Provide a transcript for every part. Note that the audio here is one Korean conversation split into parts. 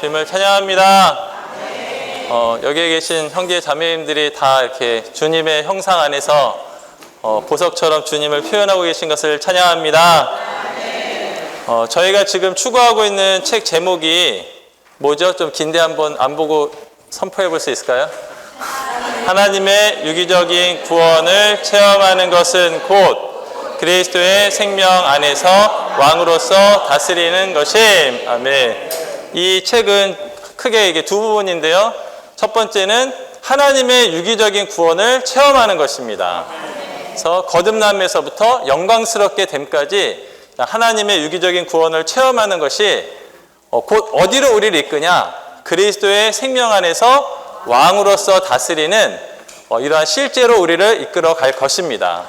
주님을 찬양합니다. 여기에 계신 형제 자매님들이 다 이렇게 주님의 형상 안에서 보석처럼 주님을 표현하고 계신 것을 찬양합니다. 저희가 지금 추구하고 있는 책 제목이 뭐죠? 좀 긴데 한번 안 보고 선포해 볼 수 있을까요? 하나님의 유기적인 구원을 체험하는 것은 곧 그리스도의 생명 안에서 왕으로서 다스리는 것임. 아멘. 이 책은 크게 이게 두 부분인데요. 첫 번째는 하나님의 유기적인 구원을 체험하는 것입니다. 그래서 거듭남에서부터 영광스럽게 됨까지 하나님의 유기적인 구원을 체험하는 것이 곧 어디로 우리를 이끄냐? 그리스도의 생명 안에서 왕으로서 다스리는 이러한 실제로 우리를 이끌어 갈 것입니다.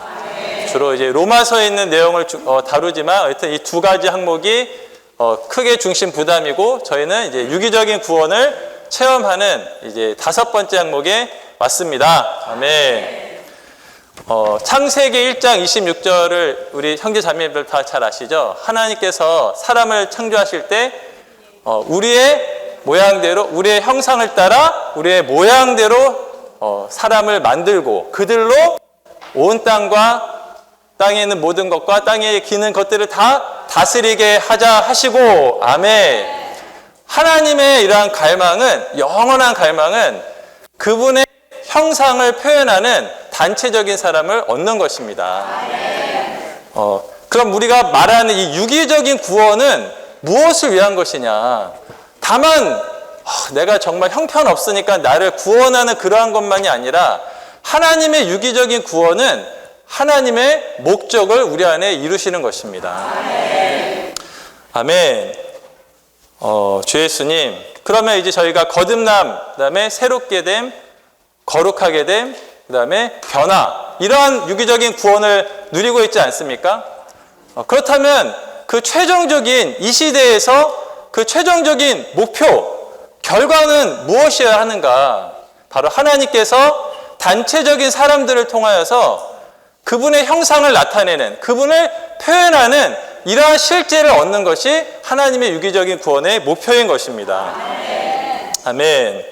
주로 이제 로마서에 있는 내용을 다루지만 하여튼 이 두 가지 항목이 크게 중심 부담이고 저희는 이제 유기적인 구원을 체험하는 이제 5번째 항목에 왔습니다. 아멘. 창세기 1장 26절을 우리 형제 자매님들 다 잘 아시죠? 하나님께서 사람을 창조하실 때 우리의 모양대로 우리의 형상을 따라 우리의 모양대로 사람을 만들고 그들로 온 땅과 땅에 있는 모든 것과 땅에 기는 것들을 다 다스리게 하자 하시고 아멘. 하나님의 이러한 갈망은 영원한 갈망은 그분의 형상을 표현하는 단체적인 사람을 얻는 것입니다. 그럼 우리가 말하는 이 유기적인 구원은 무엇을 위한 것이냐? 다만 내가 정말 형편없으니까 나를 구원하는 그러한 것만이 아니라 하나님의 유기적인 구원은 하나님의 목적을 우리 안에 이루시는 것입니다. 아멘. 주 예수님, 그러면 이제 저희가 거듭남, 그 다음에 새롭게 됨, 거룩하게 됨, 그 다음에 변화, 이러한 유기적인 구원을 누리고 있지 않습니까? 그렇다면 그 최종적인 이 시대에서 그 최종적인 목표, 결과는 무엇이어야 하는가? 바로 하나님께서 단체적인 사람들을 통하여서 그분의 형상을 나타내는, 그분을 표현하는 이러한 실제를 얻는 것이 하나님의 유기적인 구원의 목표인 것입니다. 아멘.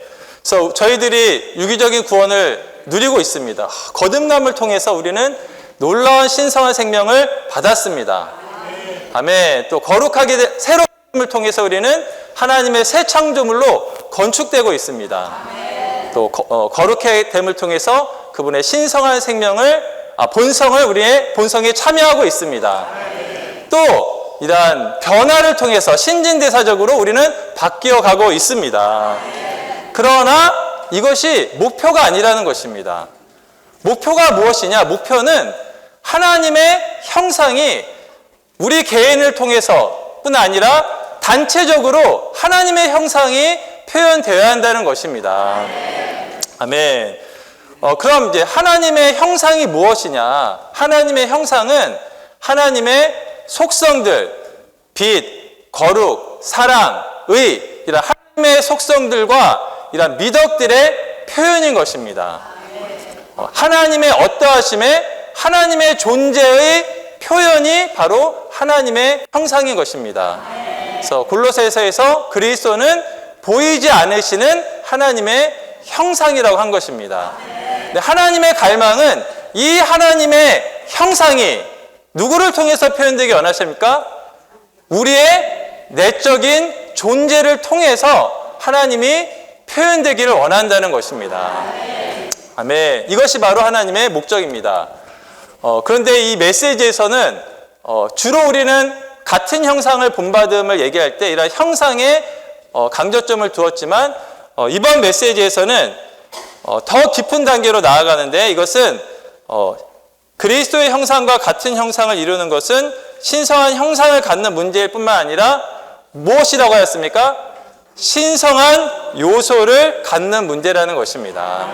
그래서 저희들이 유기적인 구원을 누리고 있습니다. 거듭남을 통해서 우리는 놀라운 신성한 생명을 받았습니다. 아멘. 또 거룩하게 새로움을 통해서 우리는 하나님의 새 창조물로 건축되고 있습니다. 또 거룩해 됨을 통해서 그분의 신성한 생명을 본성을 우리의 본성에 참여하고 있습니다. 또 이러한 변화를 통해서 신진대사적으로 우리는 바뀌어가고 있습니다. 그러나 이것이 목표가 아니라는 것입니다. 목표가 무엇이냐? 목표는 하나님의 형상이 우리 개인을 통해서뿐 아니라 단체적으로 하나님의 형상이 표현되어야 한다는 것입니다. 아멘. 그럼 이제 하나님의 형상이 무엇이냐? 하나님의 형상은 하나님의 속성들, 빛, 거룩, 사랑, 의, 이런 하나님의 속성들과 이런 미덕들의 표현인 것입니다. 하나님의 어떠하심에 하나님의 존재의 표현이 바로 하나님의 형상인 것입니다. 그래서 골로새서에서 그리스도는 보이지 않으시는 하나님의 형상이라고 한 것입니다. 하나님의 갈망은 이 하나님의 형상이 누구를 통해서 표현되기 원하십니까? 우리의 내적인 존재를 통해서 하나님이 표현되기를 원한다는 것입니다. 아멘. 이것이 바로 하나님의 목적입니다. 그런데 이 메시지에서는 주로 우리는 같은 형상을 본받음을 얘기할 때 이런 형상에 강조점을 두었지만 이번 메시지에서는 더 깊은 단계로 나아가는데 이것은 그리스도의 형상과 같은 형상을 이루는 것은 신성한 형상을 갖는 문제일 뿐만 아니라 무엇이라고 하였습니까? 신성한 요소를 갖는 문제라는 것입니다.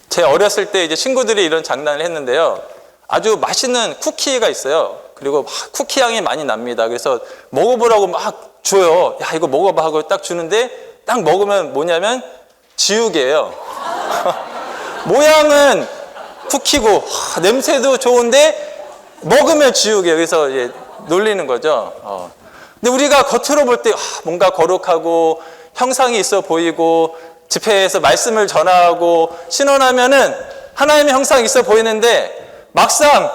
제 어렸을 때 이제 친구들이 이런 장난을 했는데요. 아주 맛있는 쿠키가 있어요. 그리고 막 쿠키 향이 많이 납니다. 그래서 먹어보라고 막 줘요. 야, 이거 먹어봐 하고 딱 주는데 딱 먹으면 뭐냐면 지우개예요. 모양은 쿠키고 냄새도 좋은데 먹으면 지우개예요. 그래서 이제 놀리는 거죠. 근데 우리가 겉으로 볼 때 뭔가 거룩하고 형상이 있어 보이고 집회에서 말씀을 전하고 신원하면은 하나님의 형상이 있어 보이는데 막상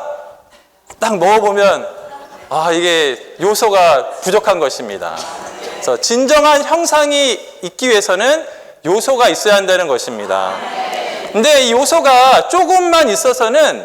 딱 먹어보면 이게 요소가 부족한 것입니다. 그래서 진정한 형상이 있기 위해서는 요소가 있어야 한다는 것입니다. 근데 이 요소가 조금만 있어서는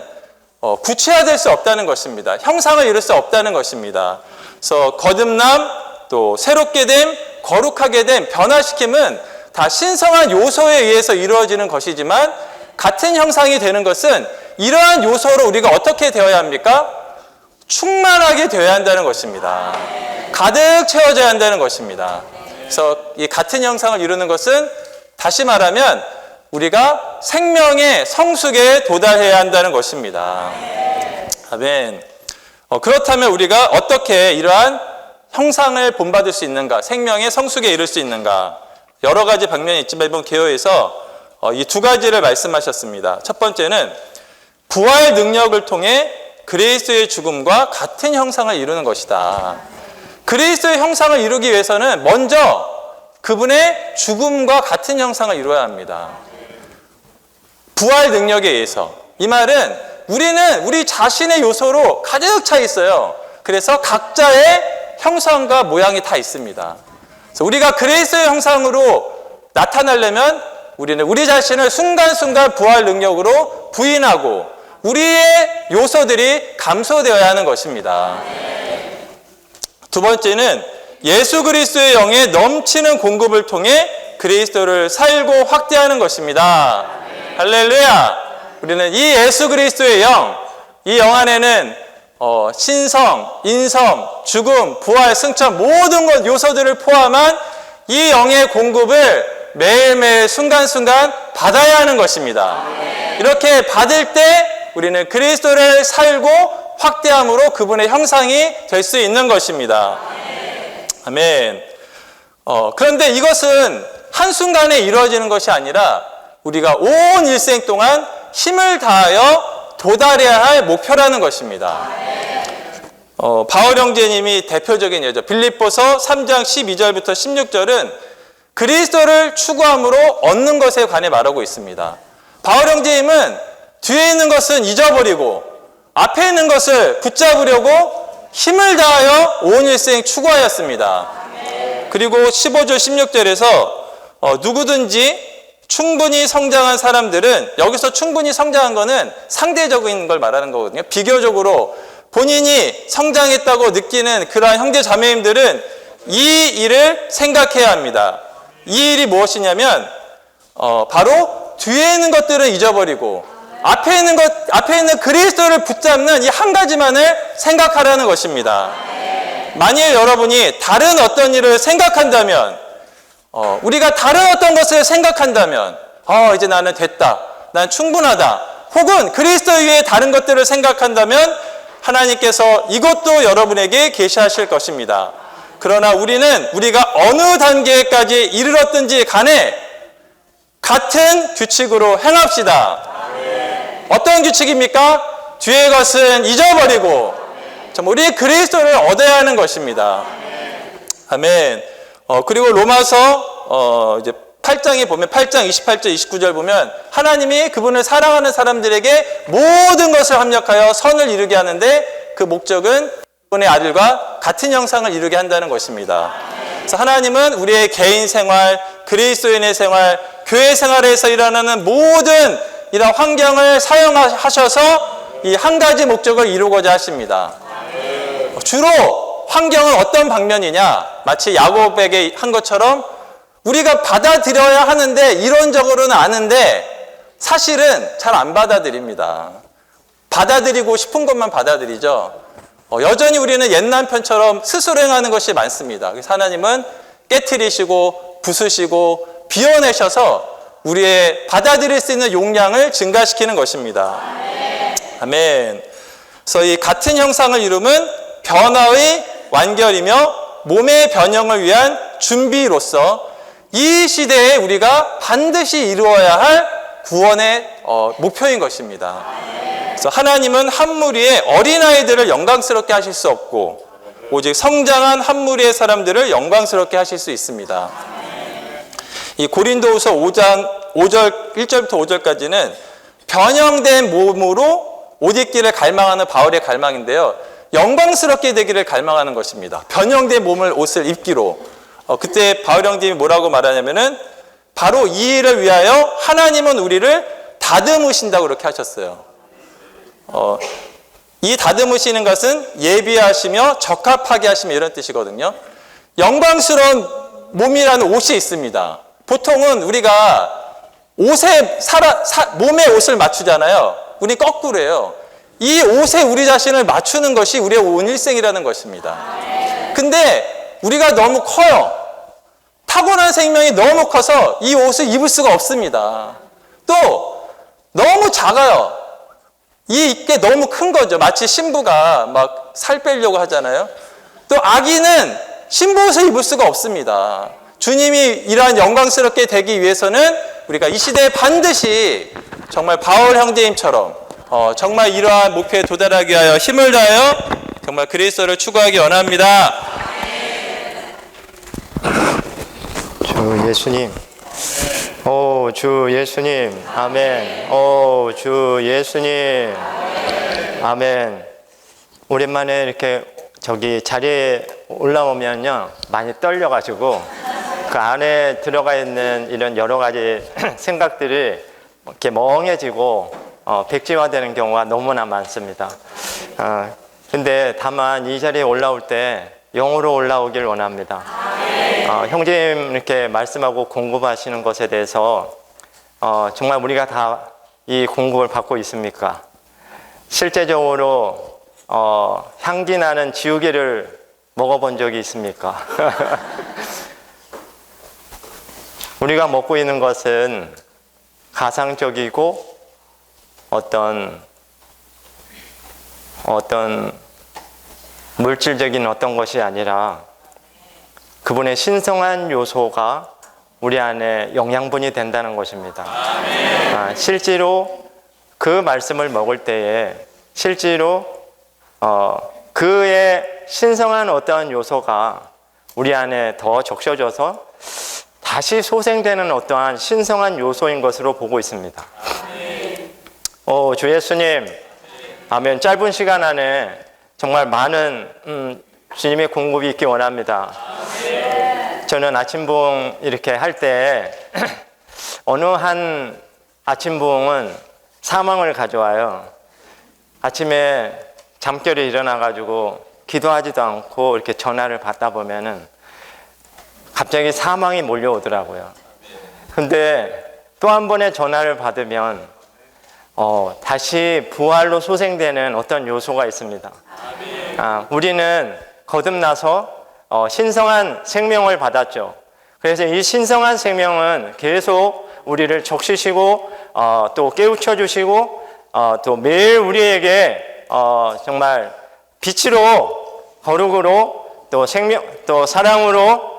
구체화될 수 없다는 것입니다. 형상을 이룰 수 없다는 것입니다. 그래서 거듭남, 또 새롭게 됨, 거룩하게 됨, 변화시킴은 다 신성한 요소에 의해서 이루어지는 것이지만 같은 형상이 되는 것은 이러한 요소로 우리가 어떻게 되어야 합니까? 충만하게 되어야 한다는 것입니다. 가득 채워져야 한다는 것입니다. 그래서 이 같은 형상을 이루는 것은 다시 말하면 우리가 생명의 성숙에 도달해야 한다는 것입니다. 아멘. 그렇다면 우리가 어떻게 이러한 형상을 본받을 수 있는가? 생명의 성숙에 이를 수 있는가? 여러 가지 방면이 있지만 이번 개요에서 이 두 가지를 말씀하셨습니다. 첫 번째는 부활 능력을 통해 그리스도의 죽음과 같은 형상을 이루는 것이다. 그리스도의 형상을 이루기 위해서는 먼저 그분의 죽음과 같은 형상을 이루어야 합니다. 부활 능력에 의해서. 이 말은 우리는 우리 자신의 요소로 가득 차 있어요. 그래서 각자의 형상과 모양이 다 있습니다. 그래서 우리가 그리스도의 형상으로 나타나려면 우리는 우리 자신을 순간순간 부활 능력으로 부인하고 우리의 요소들이 감소되어야 하는 것입니다. 두 번째는 예수 그리스도의 영의 넘치는 공급을 통해 그리스도를 살고 확대하는 것입니다. 할렐루야! 우리는 이 예수 그리스도의 영, 이 영 안에는 신성, 인성, 죽음, 부활, 승천 모든 것 요소들을 포함한 이 영의 공급을 매일매일 순간순간 받아야 하는 것입니다. 이렇게 받을 때 우리는 그리스도를 살고 확대함으로 그분의 형상이 될 수 있는 것입니다. 아멘. 그런데 이것은 한순간에 이루어지는 것이 아니라 우리가 온 일생 동안 힘을 다하여 도달해야 할 목표라는 것입니다. 바울 형제님이 대표적인 예죠. 빌립보서 3장 12절부터 16절은 그리스도를 추구함으로 얻는 것에 관해 말하고 있습니다. 바울 형제님은 뒤에 있는 것은 잊어버리고 앞에 있는 것을 붙잡으려고 힘을 다하여 온 일생 추구하였습니다. 그리고 15절 16절에서 누구든지 충분히 성장한 사람들은, 여기서 충분히 성장한 거는 상대적인 걸 말하는 거거든요. 비교적으로 본인이 성장했다고 느끼는 그러한 형제 자매님들은 이 일을 생각해야 합니다. 이 일이 무엇이냐면 바로 뒤에 있는 것들은 잊어버리고 앞에 있는 그리스도를 붙잡는 이 한 가지만을 생각하라는 것입니다. 만일 여러분이 다른 어떤 일을 생각한다면, 우리가 다른 어떤 것을 생각한다면, 이제 나는 됐다, 난 충분하다, 혹은 그리스도 위에 다른 것들을 생각한다면 하나님께서 이것도 여러분에게 계시하실 것입니다. 그러나 우리가 어느 단계까지 이르렀든지 간에 같은 규칙으로 행합시다. 어떤 규칙입니까? 뒤의 것은 잊어버리고 우리 그리스도를 얻어야 하는 것입니다. 아멘. 그리고 로마서 이제 8장에 보면 8장 28절 29절 보면 하나님이 그분을 사랑하는 사람들에게 모든 것을 합력하여 선을 이루게 하는데 그 목적은 그분의 아들과 같은 형상을 이루게 한다는 것입니다. 그래서 하나님은 우리의 개인 생활, 그리스도인의 생활, 교회 생활에서 일어나는 모든 이런 환경을 사용하셔서 이 한 가지 목적을 이루고자 하십니다. 주로 환경은 어떤 방면이냐? 마치 야곱에게 한 것처럼 우리가 받아들여야 하는데 이론적으로는 아는데 사실은 잘 안 받아들입니다. 받아들이고 싶은 것만 받아들이죠. 여전히 우리는 옛 남편처럼 스스로 행하는 것이 많습니다. 그래서 하나님은 깨트리시고 부수시고 비워내셔서 우리의 받아들일 수 있는 용량을 증가시키는 것입니다. 아멘. 그래서 이 같은 형상을 이루면 변화의 완결이며 몸의 변형을 위한 준비로서 이 시대에 우리가 반드시 이루어야 할 구원의 목표인 것입니다. 그래서 하나님은 한 무리의 어린아이들을 영광스럽게 하실 수 없고 오직 성장한 한 무리의 사람들을 영광스럽게 하실 수 있습니다. 이 고린도후서 5장 1절부터 5절까지는 변형된 몸으로 옷 입기를 갈망하는 바울의 갈망인데요. 영광스럽게 되기를 갈망하는 것입니다. 변형된 몸을 옷을 입기로. 그때 바울 형님이 뭐라고 말하냐면은 바로 이 일을 위하여 하나님은 우리를 다듬으신다고 그렇게 하셨어요. 이 다듬으시는 것은 예비하시며 적합하게 하시며 이런 뜻이거든요. 영광스러운 몸이라는 옷이 있습니다. 보통은 우리가 몸에 옷을 맞추잖아요. 우리 거꾸로 해요. 이 옷에 우리 자신을 맞추는 것이 우리의 온 일생이라는 것입니다. 근데 우리가 너무 커요. 타고난 생명이 너무 커서 이 옷을 입을 수가 없습니다. 또 너무 작아요. 이 입게 너무 큰 거죠. 마치 신부가 막 살 빼려고 하잖아요. 또 아기는 신부 옷을 입을 수가 없습니다. 주님이 이러한 영광스럽게 되기 위해서는 우리가 이 시대에 반드시 정말 바울 형제님처럼 정말 이러한 목표에 도달하기 위하여 힘을 다하여 정말 그리스도를 추구하기 원합니다. 주 예수님, 오 주 예수님, 아멘. 오 주 예수님, 아멘. 오랜만에 이렇게 자리에 올라오면요 많이 떨려가지고 그 안에 들어가 있는 이런 여러 가지 생각들이 이렇게 멍해지고 백지화되는 경우가 너무나 많습니다. 근데 다만 이 자리에 올라올 때 영으로 올라오길 원합니다. 형제님 이렇게 말씀하고 공급하시는 것에 대해서 정말 우리가 다 이 공급을 받고 있습니까? 실제적으로 향기 나는 지우개를 먹어본 적이 있습니까? 우리가 먹고 있는 것은 가상적이고 어떤 물질적인 어떤 것이 아니라 그분의 신성한 요소가 우리 안에 영양분이 된다는 것입니다. 실제로 그 말씀을 먹을 때에 실제로 그의 신성한 어떠한 요소가 우리 안에 더 적셔져서 다시 소생되는 어떠한 신성한 요소인 것으로 보고 있습니다. 주 예수님, 아멘. 짧은 시간 안에 정말 많은 주님의 공급이 있기 원합니다. 저는 아침부흥 이렇게 할 때 어느 한 아침부흥은 사망을 가져와요. 아침에 잠결에 일어나가지고 기도하지도 않고 이렇게 전화를 받다 보면은 갑자기 사망이 몰려오더라고요. 근데 또 한 번의 전화를 받으면 다시 부활로 소생되는 어떤 요소가 있습니다. 우리는 거듭나서 신성한 생명을 받았죠. 그래서 이 신성한 생명은 계속 우리를 적시시고 또 깨우쳐 주시고 또 매일 우리에게 정말 빛으로 거룩으로 또 생명 또 사랑으로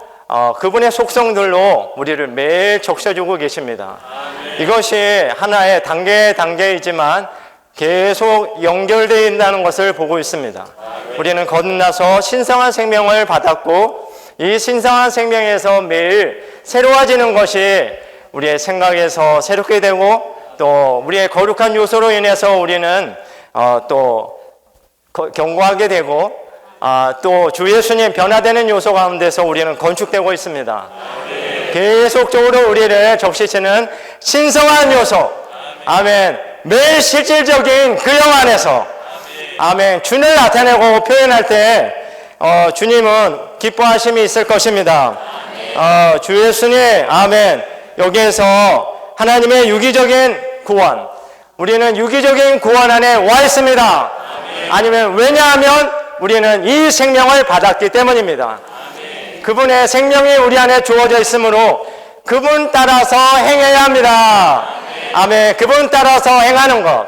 그분의 속성들로 우리를 매일 적셔주고 계십니다. 이것이 하나의 단계이지만 계속 연결되어 있다는 것을 보고 있습니다. 우리는 거듭나서 신성한 생명을 받았고 이 신성한 생명에서 매일 새로워지는 것이 우리의 생각에서 새롭게 되고 또 우리의 거룩한 요소로 인해서 우리는 또 견고하게 되고 또 주 예수님 변화되는 요소 가운데서 우리는 건축되고 있습니다. 계속적으로 우리를 적시시는 신성한 요소, 아멘. 매일 실질적인 그 영 안에서 아멘. 주를 나타내고 표현할 때 주님은 기뻐하심이 있을 것입니다. 주 예수님, 아멘. 여기에서 하나님의 유기적인 구원, 우리는 유기적인 구원 안에 와 있습니다. 아니면 왜냐하면 우리는 이 생명을 받았기 때문입니다. 그분의 생명이 우리 안에 주어져 있으므로 그분 따라서 행해야 합니다. 아멘. 그분 따라서 행하는 것.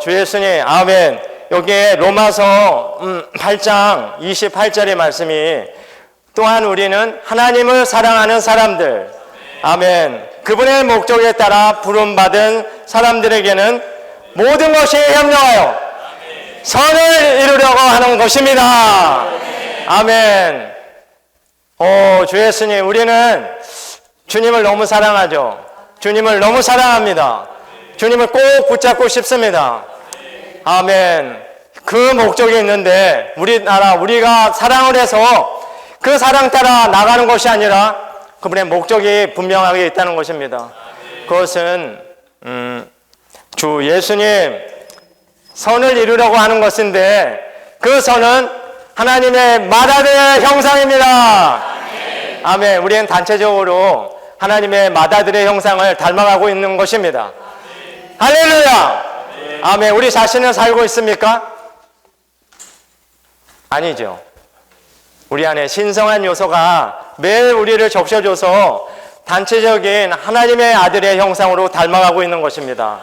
주 예수님, 아멘. 여기에 로마서 8장 28절의 말씀이 또한 우리는 하나님을 사랑하는 사람들, 아멘. 그분의 목적에 따라 부름받은 사람들에게는 모든 것이 협력하여 선을 이루려고 하는 것입니다. 아멘. 주 예수님, 우리는 주님을 너무 사랑하죠. 주님을 너무 사랑합니다. 주님을 꼭 붙잡고 싶습니다. 아멘. 그 목적이 있는데 우리가 사랑을 해서 그 사랑 따라 나가는 것이 아니라 그분의 목적이 분명하게 있다는 것입니다. 그것은 주 예수님 선을 이루려고 하는 것인데 그 선은 하나님의 맏아들의 형상입니다. 아멘. 우리는 단체적으로 하나님의 맏아들의 형상을 닮아가고 있는 것입니다. 할렐루야. 아멘. 우리 자신을 살고 있습니까? 아니죠. 우리 안에 신성한 요소가 매일 우리를 적셔줘서 단체적인 하나님의 아들의 형상으로 닮아가고 있는 것입니다.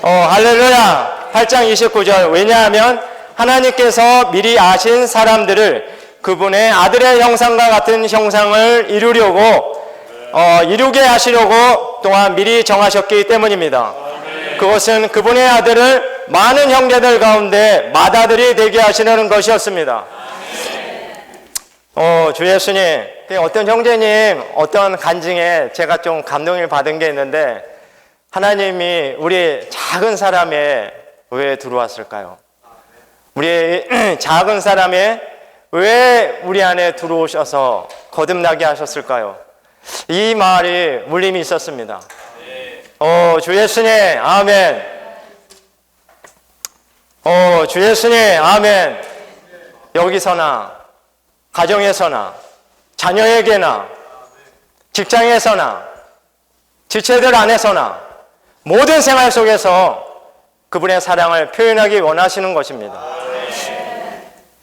할렐루야. 8장 29절. 왜냐하면 하나님께서 미리 아신 사람들을 그분의 아들의 형상과 같은 형상을 이루게 하시려고 또한 미리 정하셨기 때문입니다. 그것은 그분의 아들을 많은 형제들 가운데 맏아들이 되게 하시려는 것이었습니다. 주 예수님, 어떤 형제님, 어떤 간증에 제가 좀 감동을 받은 게 있는데 하나님이 우리 작은 사람에 왜 들어왔을까요? 우리 작은 사람에 왜 우리 안에 들어오셔서 거듭나게 하셨을까요? 이 말이 울림이 있었습니다. 주 예수님, 아멘. 주 예수님, 아멘. 여기서나, 가정에서나, 자녀에게나, 직장에서나, 지체들 안에서나, 모든 생활 속에서 그분의 사랑을 표현하기 원하시는 것입니다.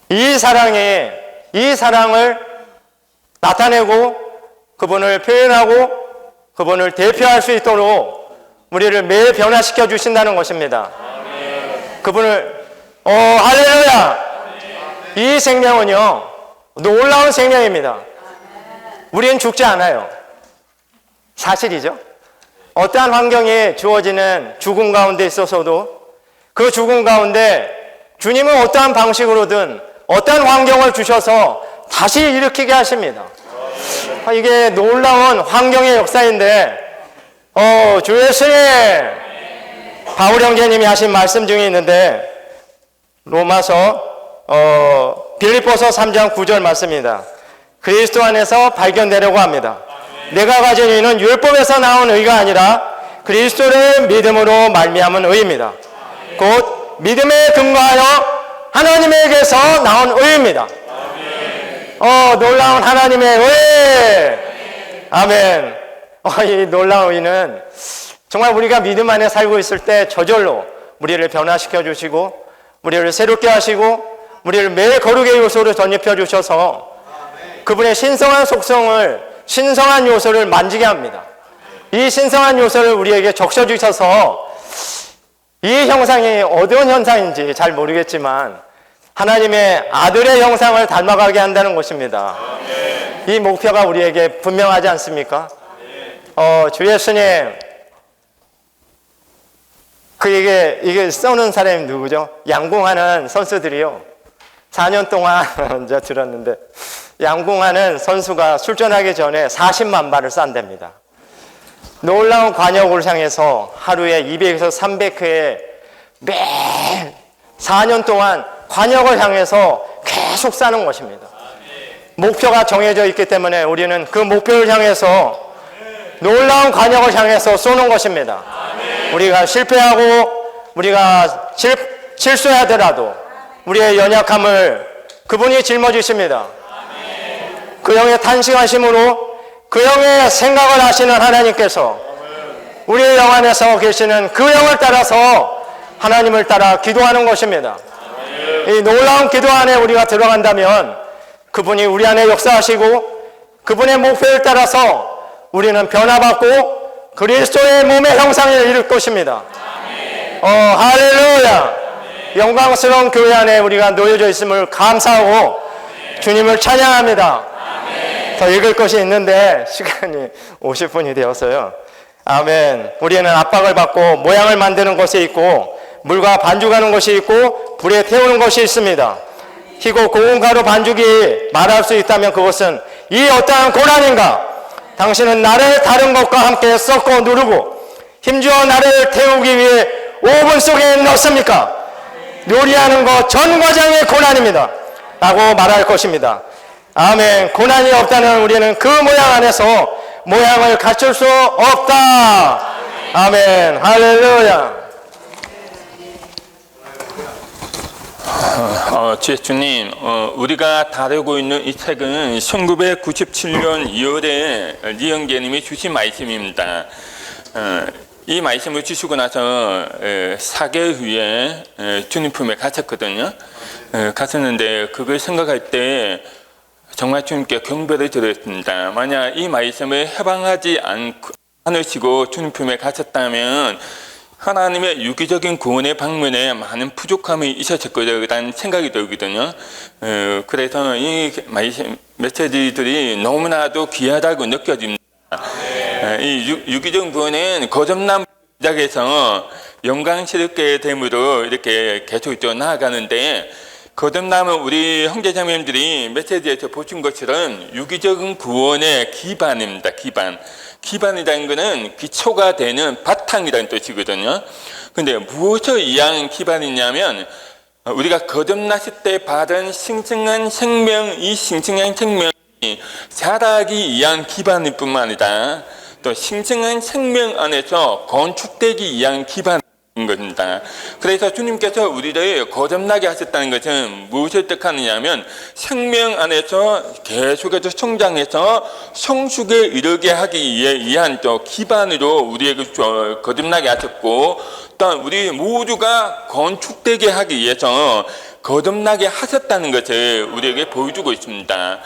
이 사랑을 나타내고 그분을 표현하고 그분을 대표할 수 있도록 우리를 매일 변화시켜 주신다는 것입니다. 그분을 할렐루야. 이 생명은요 놀라운 생명입니다. 우리는 죽지 않아요. 사실이죠. 어떠한 환경에 주어지는 죽음 가운데 있어서도 그 죽음 가운데 주님은 어떠한 방식으로든 어떠한 환경을 주셔서 다시 일으키게 하십니다. 이게 놀라운 환경의 역사인데 주 예수님, 바울 형제님이 하신 말씀 중에 있는데 빌립보서 3장 9절 말씀입니다. 그리스도 안에서 발견되려고 합니다. 내가 가진 의는 율법에서 나온 의가 아니라 그리스도를 믿음으로 말미암은 의입니다. 곧 믿음에 근거하여 하나님에게서 나온 의입니다. 놀라운 하나님의 의. 아멘. 이 놀라운 의는 정말 우리가 믿음 안에 살고 있을 때 저절로 우리를 변화시켜 주시고 우리를 새롭게 하시고 우리를 매일 거룩의 요소를 덧입혀 주셔서 그분의 신성한 속성을, 신성한 요소를 만지게 합니다. 이 신성한 요소를 우리에게 적셔 주셔서 이 형상이 어떤 현상인지 잘 모르겠지만 하나님의 아들의 형상을 닮아가게 한다는 것입니다. 이 목표가 우리에게 분명하지 않습니까? 주 예수님, 이게 써는 사람이 누구죠? 양궁하는 선수들이요. 4년 동안 이제 들었는데 양궁하는 선수가 출전하기 전에 40만 발을 싼답니다. 놀라운 관역을 향해서 하루에 200에서 300회 매일 4년 동안 관역을 향해서 계속 싸는 것입니다. 목표가 정해져 있기 때문에 우리는 그 목표를 향해서 놀라운 관역을 향해서 쏘는 것입니다. 우리가 실패하고 우리가 실수하더라도 우리의 연약함을 그분이 짊어지십니다. 그 영의 탄식하심으로 그 영의 생각을 하시는 하나님께서 우리의 영 안에서 계시는 그 영을 따라서 하나님을 따라 기도하는 것입니다. 이 놀라운 기도 안에 우리가 들어간다면 그분이 우리 안에 역사하시고 그분의 목표를 따라서 우리는 변화받고 그리스도의 몸의 형상을 이룰 것입니다. 할렐루야. 영광스러운 교회 안에 우리가 놓여져 있음을 감사하고 주님을 찬양합니다. 더 읽을 것이 있는데 시간이 50분이 되어서요. 아멘. 우리는 압박을 받고 모양을 만드는 것에 있고 물과 반죽하는 것이 있고 불에 태우는 것이 있습니다. 희고 고운 가루 반죽이 말할 수 있다면 그것은 이 어떠한 고난인가? 당신은 나를 다른 것과 함께 섞어 누르고 힘주어 나를 태우기 위해 오븐 속에 넣습니까? 요리하는 것 전 과정의 고난입니다 라고 말할 것입니다. 아멘. 고난이 없다는 우리는 그 모양 안에서 모양을 갖출 수 없다. 아멘. 할렐루야. 주님, 우리가 다루고 있는 이 책은 1997년 2월에 리영계님이 주신 말씀입니다. 이 말씀을 주시고 나서 4개월 후에 주님 품에 갇혔거든요. 갇혔는데 그걸 생각할 때 정말 주님께 경배를 드렸습니다. 만약 이 말씀을 해방하지 않으시고 주님 품에 갇혔다면 하나님의 유기적인 구원의 방면에 많은 부족함이 있었을 거라는 생각이 들거든요. 그래서 이 메시지들이 너무나도 귀하다고 느껴집니다. 이 유기적 구원은 거듭남 시작해서 영광스럽게 됨으로 이렇게 계속 나아가는데, 거듭남은 우리 형제자매님들이 메시지에서 보신 것처럼 유기적인 구원의 기반입니다. 기반이라는 것은 기초가 되는 바탕이라는 뜻이거든요. 근데 무엇을 이해하는 기반이냐면, 우리가 거듭났을 때 받은 신성한 생명, 이 신성한 생명이 자라기 위한 기반일 뿐만 아니라 또 신성한 생명 안에서 건축되기 위한 기반인 겁니다. 그래서 주님께서 우리를 거듭나게 하셨다는 것은 무엇을 뜻하느냐면, 생명 안에서 계속해서 성장해서 성숙에 이르게 하기 위한 또 기반으로 우리에게 거듭나게 하셨고, 또 우리 모두가 건축되게 하기 위해서 거듭나게 하셨다는 것을 우리에게 보여주고 있습니다.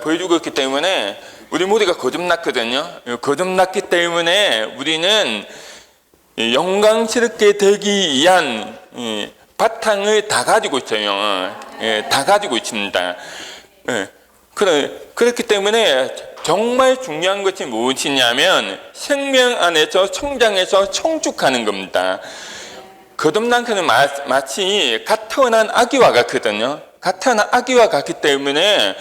보여주고 있기 때문에 우리 모두가 거듭났거든요. 거듭났기 때문에 우리는 영광스럽게 되기 위한 바탕을 다 가지고 있어요. 다 가지고 있습니다. 그렇기 때문에 정말 중요한 것이 무엇이냐면 생명 안에서 성장해서 성축하는 겁니다. 거듭난 것은 마치 갓 태어난 아기와 같거든요. 갓 태어난 아기와 같기 때문에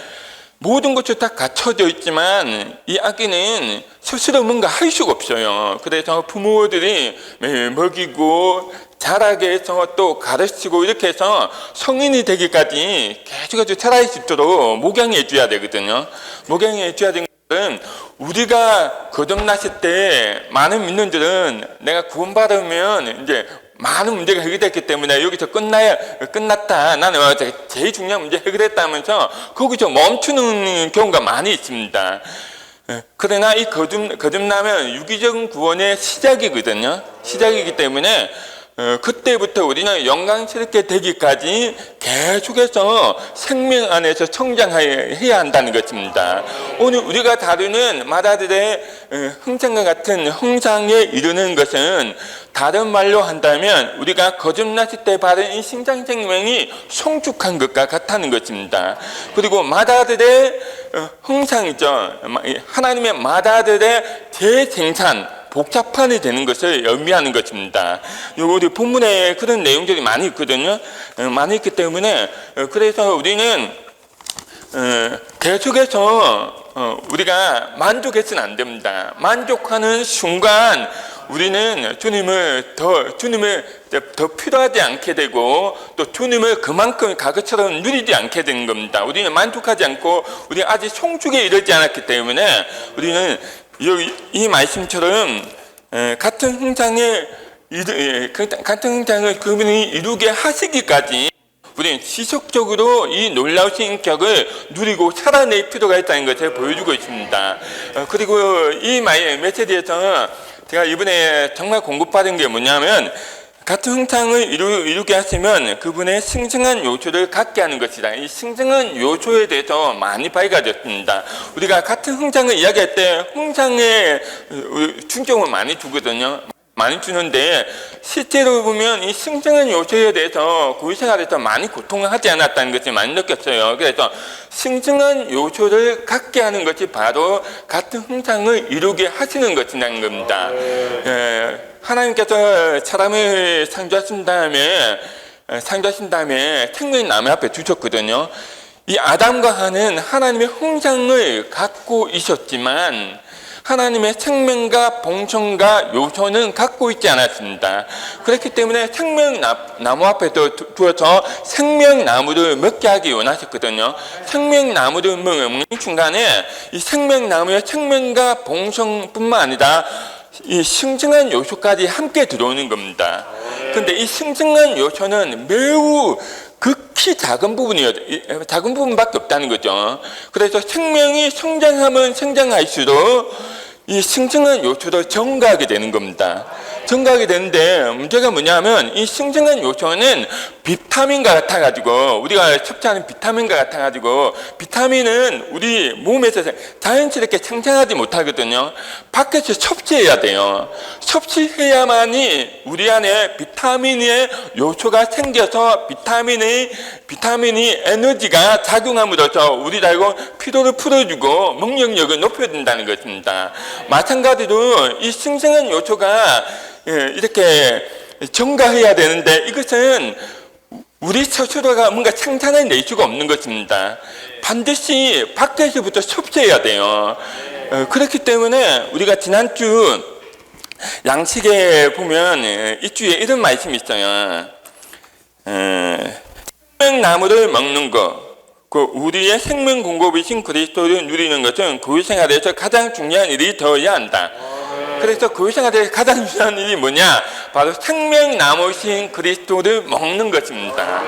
모든 것이 다 갖춰져 있지만 이 아기는 스스로 뭔가 할 수가 없어요. 그래서 부모들이 매일 먹이고 자라게 해서 또 가르치고 이렇게 해서 성인이 되기까지 계속해서 살아있을 수 있도록 목양해 줘야 되거든요. 목양해 줘야 되는 것은, 우리가 거듭났을 때 많은 믿는들은 내가 구원받으면 이제 많은 문제가 해결됐기 때문에 여기서 끝났다. 나는 제일 중요한 문제 해결했다면서 거기서 멈추는 경우가 많이 있습니다. 그러나 이 거듭나면 유기적인 구원의 시작이거든요. 시작이기 때문에 그때부터 우리는 영광스럽게 되기까지 계속해서 생명 안에서 성장해야 한다는 것입니다. 오늘 우리가 다루는 마다들의 형상과 같은 형상에 이르는 것은, 다른 말로 한다면 우리가 거듭났을 때 받은 이 신장 생명이 성축한 것과 같다는 것입니다. 그리고 마다들의 형상이죠. 하나님의 마다들의 재생산, 복잡판이 되는 것을 의미하는 것입니다. 우리 본문에 그런 내용들이 많이 있거든요. 많이 있기 때문에 그래서 우리는 계속해서 우리가 만족해서는 안 됩니다. 만족하는 순간 우리는 주님을 더 필요하지 않게 되고, 또 주님을 그만큼 가그처럼 누리지 않게 되는 겁니다. 우리는 만족하지 않고 우리 아직 성축에 이르지 않았기 때문에 우리는 이 말씀처럼 같은 형상을 그분이 이루게 하시기까지 우리는 지속적으로 이 놀라우신 인격을 누리고 살아낼 필요가 있다는 것을 보여주고 있습니다. 그리고 이 메시지에서 제가 이번에 정말 공급받은 게 뭐냐면, 같은 형상을 이루게 하시면 그분의 승승한 요소를 갖게 하는 것이다. 이 승승한 요소에 대해서 많이 밝아졌습니다. 우리가 같은 형상을 이야기할 때 형상에 중점을 많이 주거든요. 많이 주는데, 실제로 보면 이 승승한 요소에 대해서 구의 생활에서 많이 고통을 하지 않았다는 것을 많이 느꼈어요. 그래서 승승한 요소를 갖게 하는 것이 바로 같은 형상을 이루게 하시는 것이라는 겁니다. 하나님께서 사람을 창조하신 다음에 생명나무 앞에 두셨거든요. 이 아담과 하는 하나님의 형상을 갖고 있었지만 하나님의 생명과 봉성과 요소는 갖고 있지 않았습니다. 그렇기 때문에 생명나무 앞에 두어서 생명나무를 먹게 하기 원하셨거든요. 생명나무를 먹는 순간에 이 생명나무의 생명과 봉성뿐만 아니라 이 승승한 요소까지 함께 들어오는 겁니다. 그런데 이 승승한 요소는 매우 극히 작은 부분밖에 없다는 거죠. 그래서 생명이 성장하면 성장할수록 이 승승한 요소를 증가하게 되는 겁니다. 증가하게 되는데 문제가 뭐냐면 이 승승한 요소는 비타민과 같아가지고 우리가 섭취하는 비타민과 같아가지고 비타민은 우리 몸에서 자연스럽게 생산하지 못하거든요. 밖에서 섭취해야 돼요. 섭취해야만이 우리 안에 비타민의 요소가 생겨서 비타민이 에너지가 작용함으로써 우리 달고 피로를 풀어주고 먹력력을 높여준다는 것입니다. 마찬가지로 이 승승한 요소가 이렇게 증가해야 되는데 이것은 우리 스스로가 뭔가 생산해낼 수가 없는 것입니다. 반드시 밖에서부터 섭취해야 돼요. 그렇기 때문에 우리가 지난주 양식에 보면 이주에 이런 말씀이 있어요. 생명나무를 먹는 것, 우리의 생명 공급이신 그리스도를 누리는 것은 교회생활에서 가장 중요한 일이 되어야 한다. 그래서 교회생활에서 가장 중요한 일이 뭐냐? 바로 생명나무신 그리스도를 먹는 것입니다.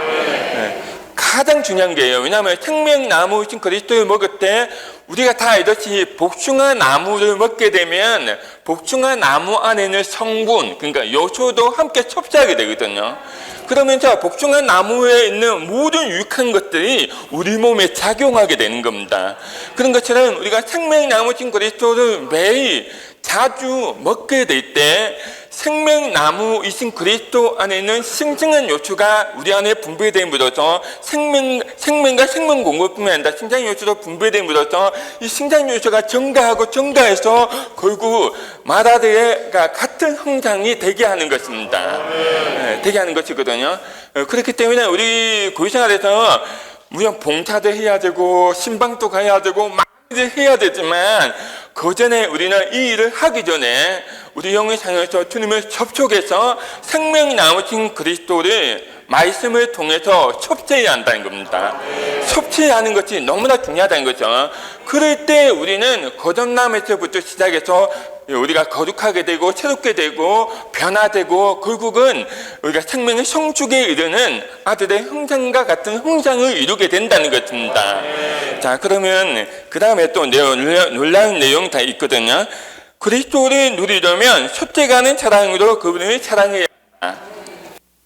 가장 중요한 게요. 왜냐하면 생명나무신 그리스도를 먹을 때 우리가 다 알듯이 복숭아 나무를 먹게 되면 복숭아 나무 안에는 성분, 그러니까 요소도 함께 섭취하게 되거든요. 그러면서 복숭아 나무에 있는 모든 유익한 것들이 우리 몸에 작용하게 되는 겁니다. 그런 것처럼 우리가 생명나무신 그리스도를 매일 자주 먹게 될 때 생명나무이신 그리스도 안에 있는 승승한 요소가 우리 안에 분배됨으로써 생명과 생명 공급뿐만 아니라 생장 요소도 분배됨으로써 이 생장 요소가 증가해서 결국 마라데가 같은 형상이 되게 하는 것입니다. 되게 하는 것이거든요. 그렇기 때문에 우리 교회생활에서 물론 봉사도 해야 되고 신방도 가야 되고 많이 해야 되지만 그 전에 우리는 이 일을 하기 전에 우리 영의 상에서 주님을 접촉해서 생명이 나오신 그리스도를 말씀을 통해서 섭취해야 한다는 겁니다. 섭취하는 것이 너무나 중요하다는 거죠. 그럴 때 우리는 거듭남에서부터 시작해서 우리가 거룩하게 되고 새롭게 되고 변화되고 결국은 우리가 생명의 성축에 이르는 아들의 형상과 같은 형상을 이루게 된다는 것입니다. 자, 그러면 그 다음에 또 놀라운 내용 다 있거든요. 그리스도를 누리려면 섭제가는 사랑으로 그분을 사랑해야 한다.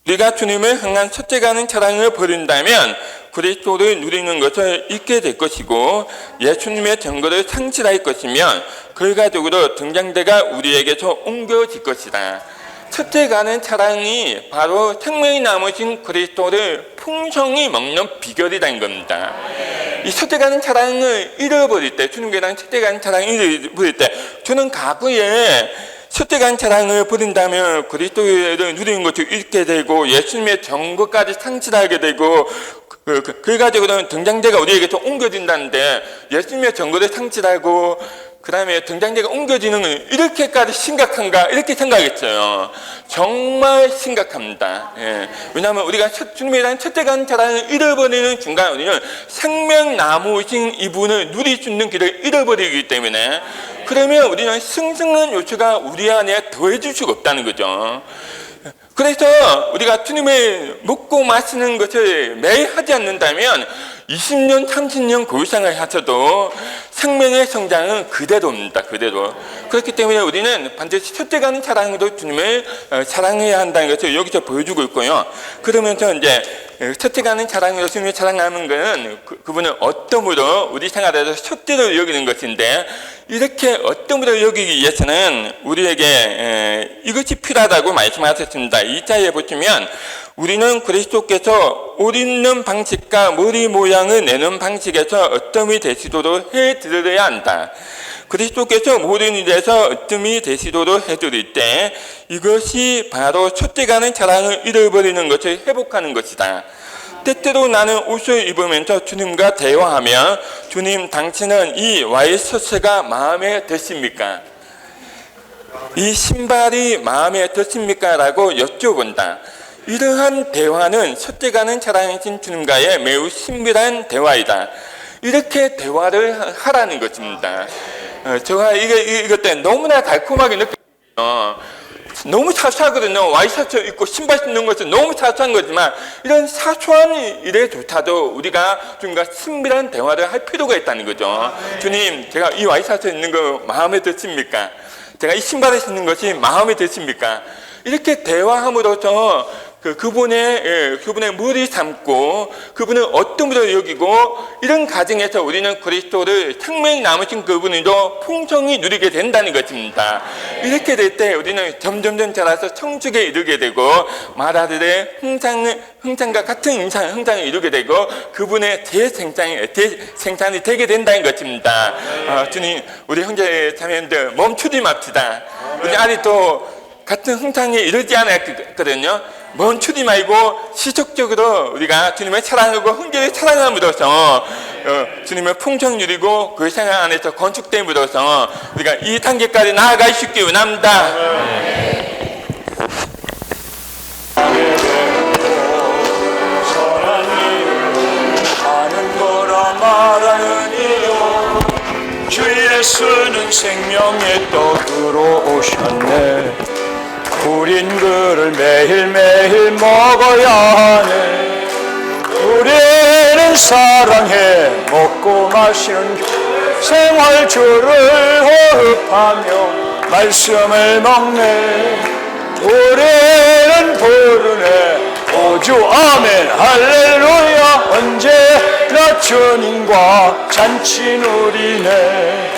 우리가 주님을 향한 섭제가는 사랑을 버린다면 그리스도를 누리는 것을 잊게 될 것이고 예수님의 증거를 상실할 것이면 결과적으로 등장대가 우리에게서 옮겨질 것이다. 섭제가는 사랑이 바로 생명이 남으신 그리스도를 풍성히 먹는 비결이라는 겁니다. 이 섭제가는 사랑을 잃어버릴 때, 주님께랑 섭제가는 사랑을 잃어버릴 때, 저는 과거에 섭제가는 사랑을 버린다면 그리스도를 누리는 것을 잃게 되고 예수님의 정거까지 상실하게 되고 결과적으로는 등장대가 우리에게서 옮겨진다는데 예수님의 정거를 상실하고 그 다음에 등장대가 옮겨지는 건 이렇게까지 심각한가 이렇게 생각했어요. 정말 심각합니다. 왜냐하면 우리가 주님에 대한 섭제가는 사랑을 잃어버리는 순간 우리는 생명나무이신 이분을 누릴 수 있는 길을 잃어버리기 때문에 그러면 우리는 승승한 요소가 우리 안에 더해질 수가 없다는 거죠. 그래서 우리가 주님을 먹고 마시는 것을 매일 하지 않는다면 20년, 30년 교회생활을 하셔도 생명의 성장은 그대로입니다. 그대로. 그렇기 때문에 우리는 반드시 섭제가는 사랑으로 주님을 사랑해야 한다는 것을 여기서 보여주고 있고요. 그러면서 이제 섭제가는 사랑으로 주님을 사랑하는 것은 그분은 어떠므로 우리 생활에서 섭제로 여기는 것인데 이렇게 어떠므로 여기기 위해서는 우리에게 이것이 필요하다고 말씀하셨습니다. 2자에 보시면 우리는 그리스도께서 옷 입는 방식과 머리 모양을 내는 방식에서 어떠함이 되시도록 해드려야 한다. 그리스도께서 모든 일에서 으뜸이 되시도록 해드릴 때 이것이 바로 첫째가는 자랑을 잃어버리는 것을 회복하는 것이다. 때때로 나는 옷을 입으면서 주님과 대화하며 주님 당신은 이 와이셔츠가 마음에 드십니까? 이 신발이 마음에 드십니까? 라고 여쭤본다. 이러한 대화는 첫째가는 자랑이신 주님과의 매우 신비한 대화이다. 이렇게 대화를 하라는 것입니다. 제가 이것 때문에 너무나 달콤하게 느껴요. 너무 사소하거든요. 와이셔츠 입고 신발 신는 것은 너무 사소한 거지만 이런 사소한 일에조차도 우리가 주님과 친밀한 대화를 할 필요가 있다는 거죠. 주님, 제가 이 와이셔츠 입는 거 마음에 드십니까? 제가 이 신발을 신는 것이 마음에 드십니까? 이렇게 대화함으로써 그분의 물이 삶고 그분을 어떤 분으로 여기고 이런 가정에서 우리는 그리스도를 생명이 남으신 그분으로 풍성히 누리게 된다는 것입니다. 이렇게 될 때 우리는 점점 자라서 성숙에 이르게 되고 마라들의 흥상과 같은 흥상을 이루게 되고 그분의 재생산이 되게 된다는 것입니다. 주님, 우리 형제 자매님들 멈추지 맙시다. 우리 아직도 같은 흥상에 이르지 않았거든요. 멈추지 말고 시적적으로 우리가 주님의 사랑하고 흥계를 사랑함으로써 주님의 풍성 누리고 그 생활 안에서 건축됨으로써 우리가 이 단계까지 나아갈 수 있기 원합니다. 하는 거라 말하느니요 주 예수는 생명의 떡으로 오셨네. 우린 그를 매일매일 먹어야 하네. 우리는 사랑해 먹고 마시는 생활주를 호흡하며 말씀을 먹네. 우리는 부르네 오주 아멘 할렐루야. 언제나 주님과 잔치 누리네.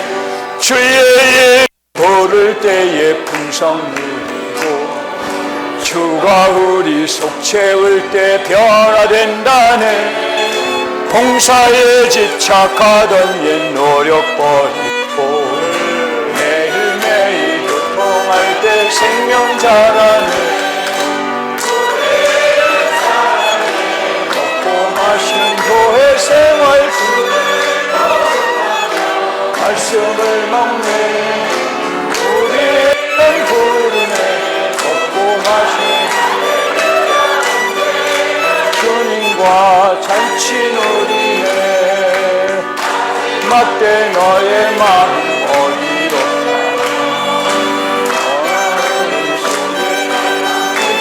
주의 일 부를 때에 풍성 누리고 주가 우리 속 채울 때 변화된다네. 봉사에 집착하던 옛 노력 버리고 매일매일 교통할 때 생명 자라네. 먹고 마시는 교회 생활 말씀을 먹네. 우리는 부르네 먹고 마시는 주님과 잔치 누리네. 맞대 너의 마음 어디로 원하는 속에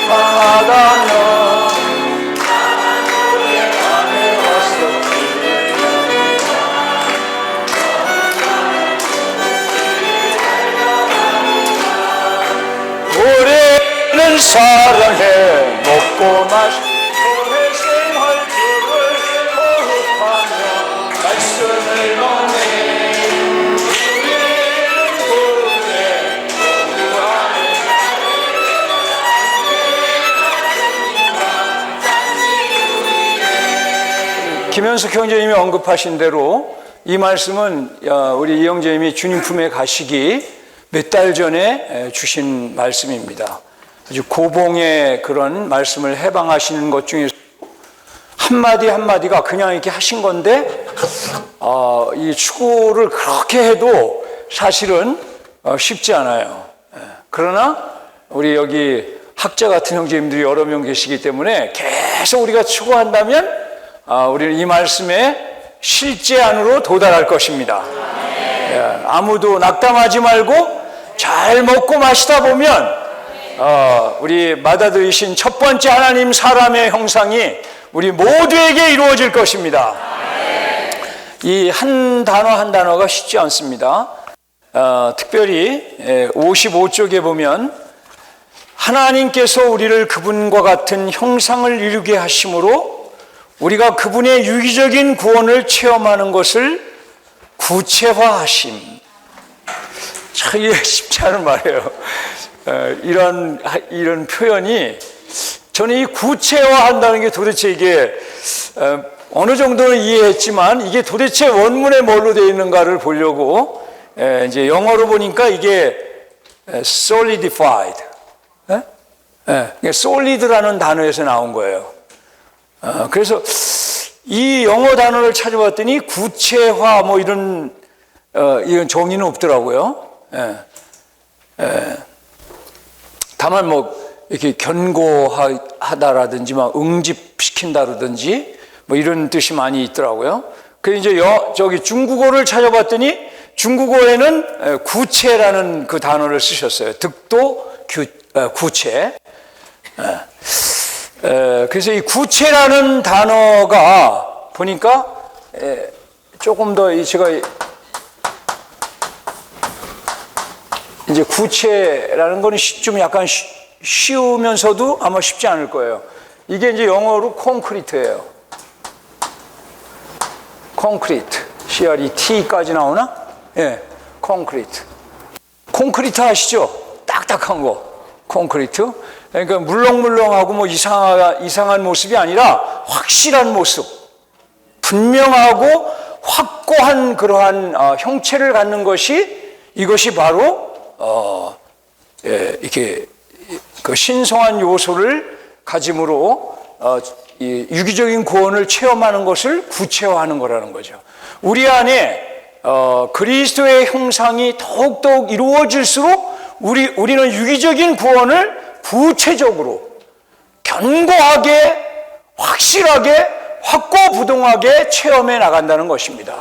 방하다면 안에 왔었지. 우리는 사랑해 먹고 마시고 교회 생활주를 호흡하며 말씀을 먹네. 우리는 부르네 오주 아멘. 김현숙 형제님이 언급하신 대로 이 말씀은 우리 이 형제님이 주님 품에 가시기 몇 달 전에 주신 말씀입니다. 아주 고봉의 그런 말씀을 해방하시는 것 중에서 한마디 한마디가 그냥 이렇게 하신 건데 이 추구를 그렇게 해도 사실은 쉽지 않아요. 그러나 우리 여기 학자 같은 형제님들이 여러 명 계시기 때문에 계속 우리가 추구한다면 우리는 이 말씀에 실제 안으로 도달할 것입니다. 아무도 낙담하지 말고 잘 먹고 마시다 보면 우리 맏아들이신 첫 번째 하나님 사람의 형상이 우리 모두에게 이루어질 것입니다. 이 한 단어 한 단어가 쉽지 않습니다. 특별히 55쪽에 보면 하나님께서 우리를 그분과 같은 형상을 이루게 하심으로 우리가 그분의 유기적인 구원을 체험하는 것을 구체화하심. 참 이게 쉽지 않은 말이에요. 이런 표현이 저는 이 구체화한다는 게 도대체 이게 어느 정도는 이해했지만 이게 도대체 원문에 뭘로 되어 있는가를 보려고 이제 영어로 보니까 이게 solidified, solid라는 단어에서 나온 거예요. 그래서 이 영어 단어를 찾아봤더니 구체화 뭐 이런 정의는 없더라고요. 다만 뭐 이렇게 견고하다라든지 막 응집시킨다라든지 뭐 이런 뜻이 많이 있더라고요. 그래서 이제 저기 중국어를 찾아봤더니 중국어에는 구체라는 그 단어를 쓰셨어요. 득도 구체. 그래서 이 구체라는 단어가 보니까 조금 더 제가 이제 구체라는 거는 좀 약간 쉬우면서도 아마 쉽지 않을 거예요. 이게 이제 영어로 콘크리트예요. 콘크리트, CRET까지 나오나? 예, 콘크리트. 콘크리트 아시죠? 딱딱한 거, 콘크리트. 그러니까 물렁물렁하고 뭐 이상한 모습이 아니라 확실한 모습, 분명하고 확고한 그러한 형체를 갖는 것이 이것이 바로 이렇게 그 신성한 요소를 가짐으로 이 유기적인 구원을 체험하는 것을 구체화하는 거라는 거죠. 우리 안에 그리스도의 형상이 더욱더욱 이루어질수록 우리는 유기적인 구원을 구체적으로 견고하게 확실하게 확고부동하게 체험해 나간다는 것입니다.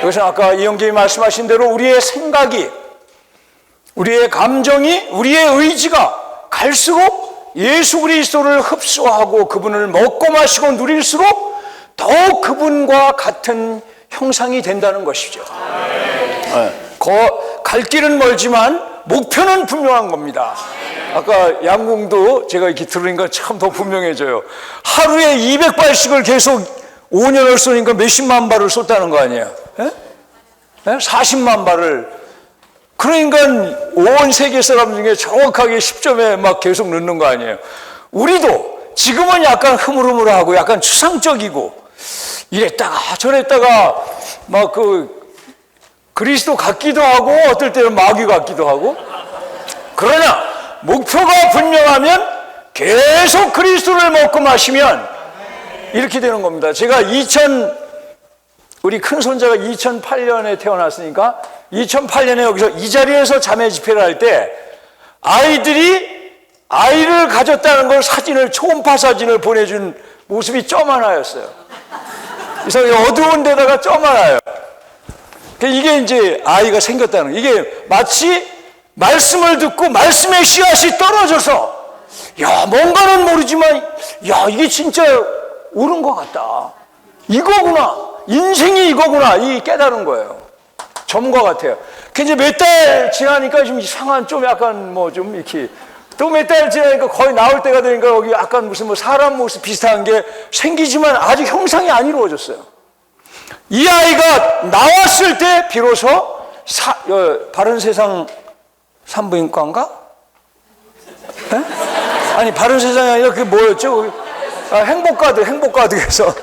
그래서 아까 이영재님이 말씀하신 대로 우리의 생각이, 우리의 감정이, 우리의 의지가 갈수록 예수 그리스도를 흡수하고 그분을 먹고 마시고 누릴수록 더욱 그분과 같은 형상이 된다는 것이죠. 갈 길은 멀지만 목표는 분명한 겁니다. 아까 양궁도 제가 이렇게 들으니까 참 더 분명해져요. 하루에 200발씩을 계속 5년을 쏘니까 몇십만 발을 쏟다는 거 아니에요? 40만 발을. 그러니까 온 세계 사람 중에 정확하게 10점에 막 계속 넣는 거 아니에요? 우리도 지금은 약간 흐물흐물하고 약간 추상적이고 이랬다가 저랬다가 막 그리스도 같기도 하고 어떨 때는 마귀 같기도 하고, 그러나 목표가 분명하면 계속 그리스도를 먹고 마시면 이렇게 되는 겁니다. 제가 우리 큰 손자가 2008년에 태어났으니까 2008년에 여기서 이 자리에서 자매 집회를 할 때 아이를 가졌다는 걸 초음파 사진을 보내준 모습이 점 하나였어요. 그래서 어두운 데다가 점 하나예요. 이게 이제 아이가 생겼다는, 이게 마치 말씀을 듣고 말씀의 씨앗이 떨어져서 뭔가는 모르지만 이게 진짜 옳은 것 같다, 이거구나, 인생이 이거구나, 이 깨달은 거예요. 점과 같아요. 이제 몇 달 지나니까 좀 이상한, 좀 약간 좀 이렇게, 또 몇 달 지나니까 거의 나올 때가 되니까 여기 약간 무슨 사람 모습 비슷한 게 생기지만 아직 형상이 안 이루어졌어요. 이 아이가 나왔을 때 비로소 바른세상 산부인과인가? 아니, 바른세상이 아니라 그게 뭐였죠? 행복가득에서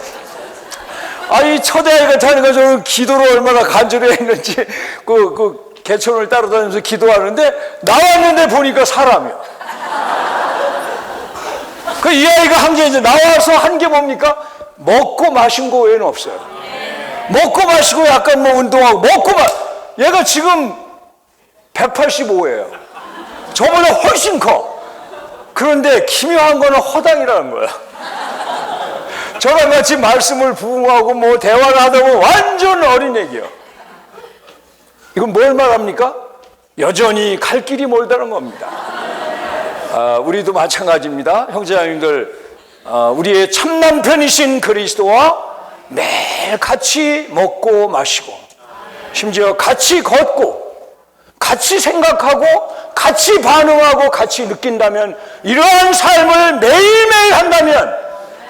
이 첫아이가 타니까 저 기도를 얼마나 간절히 했는지 그 개천을 따라다니면서 기도하는데 나왔는데 보니까 사람이야. 이 아이가 한 게 이제 나와서 한 게 뭡니까? 먹고 마신 거 외에는 없어요. 먹고 마시고 약간 운동하고 얘가 지금 185예요. 저보다 훨씬 커. 그런데 기묘한 거는 허당이라는 거야. 저랑 같이 말씀을 부응하고 대화를 하다 보면 완전 어린 얘기예요. 이건 뭘 말합니까? 여전히 갈 길이 멀다는 겁니다. 우리도 마찬가지입니다. 형제자매님들, 우리의 참남편이신 그리스도와 매일 같이 먹고 마시고, 심지어 같이 걷고, 같이 생각하고, 같이 반응하고, 같이 느낀다면, 이러한 삶을 매일매일 한다면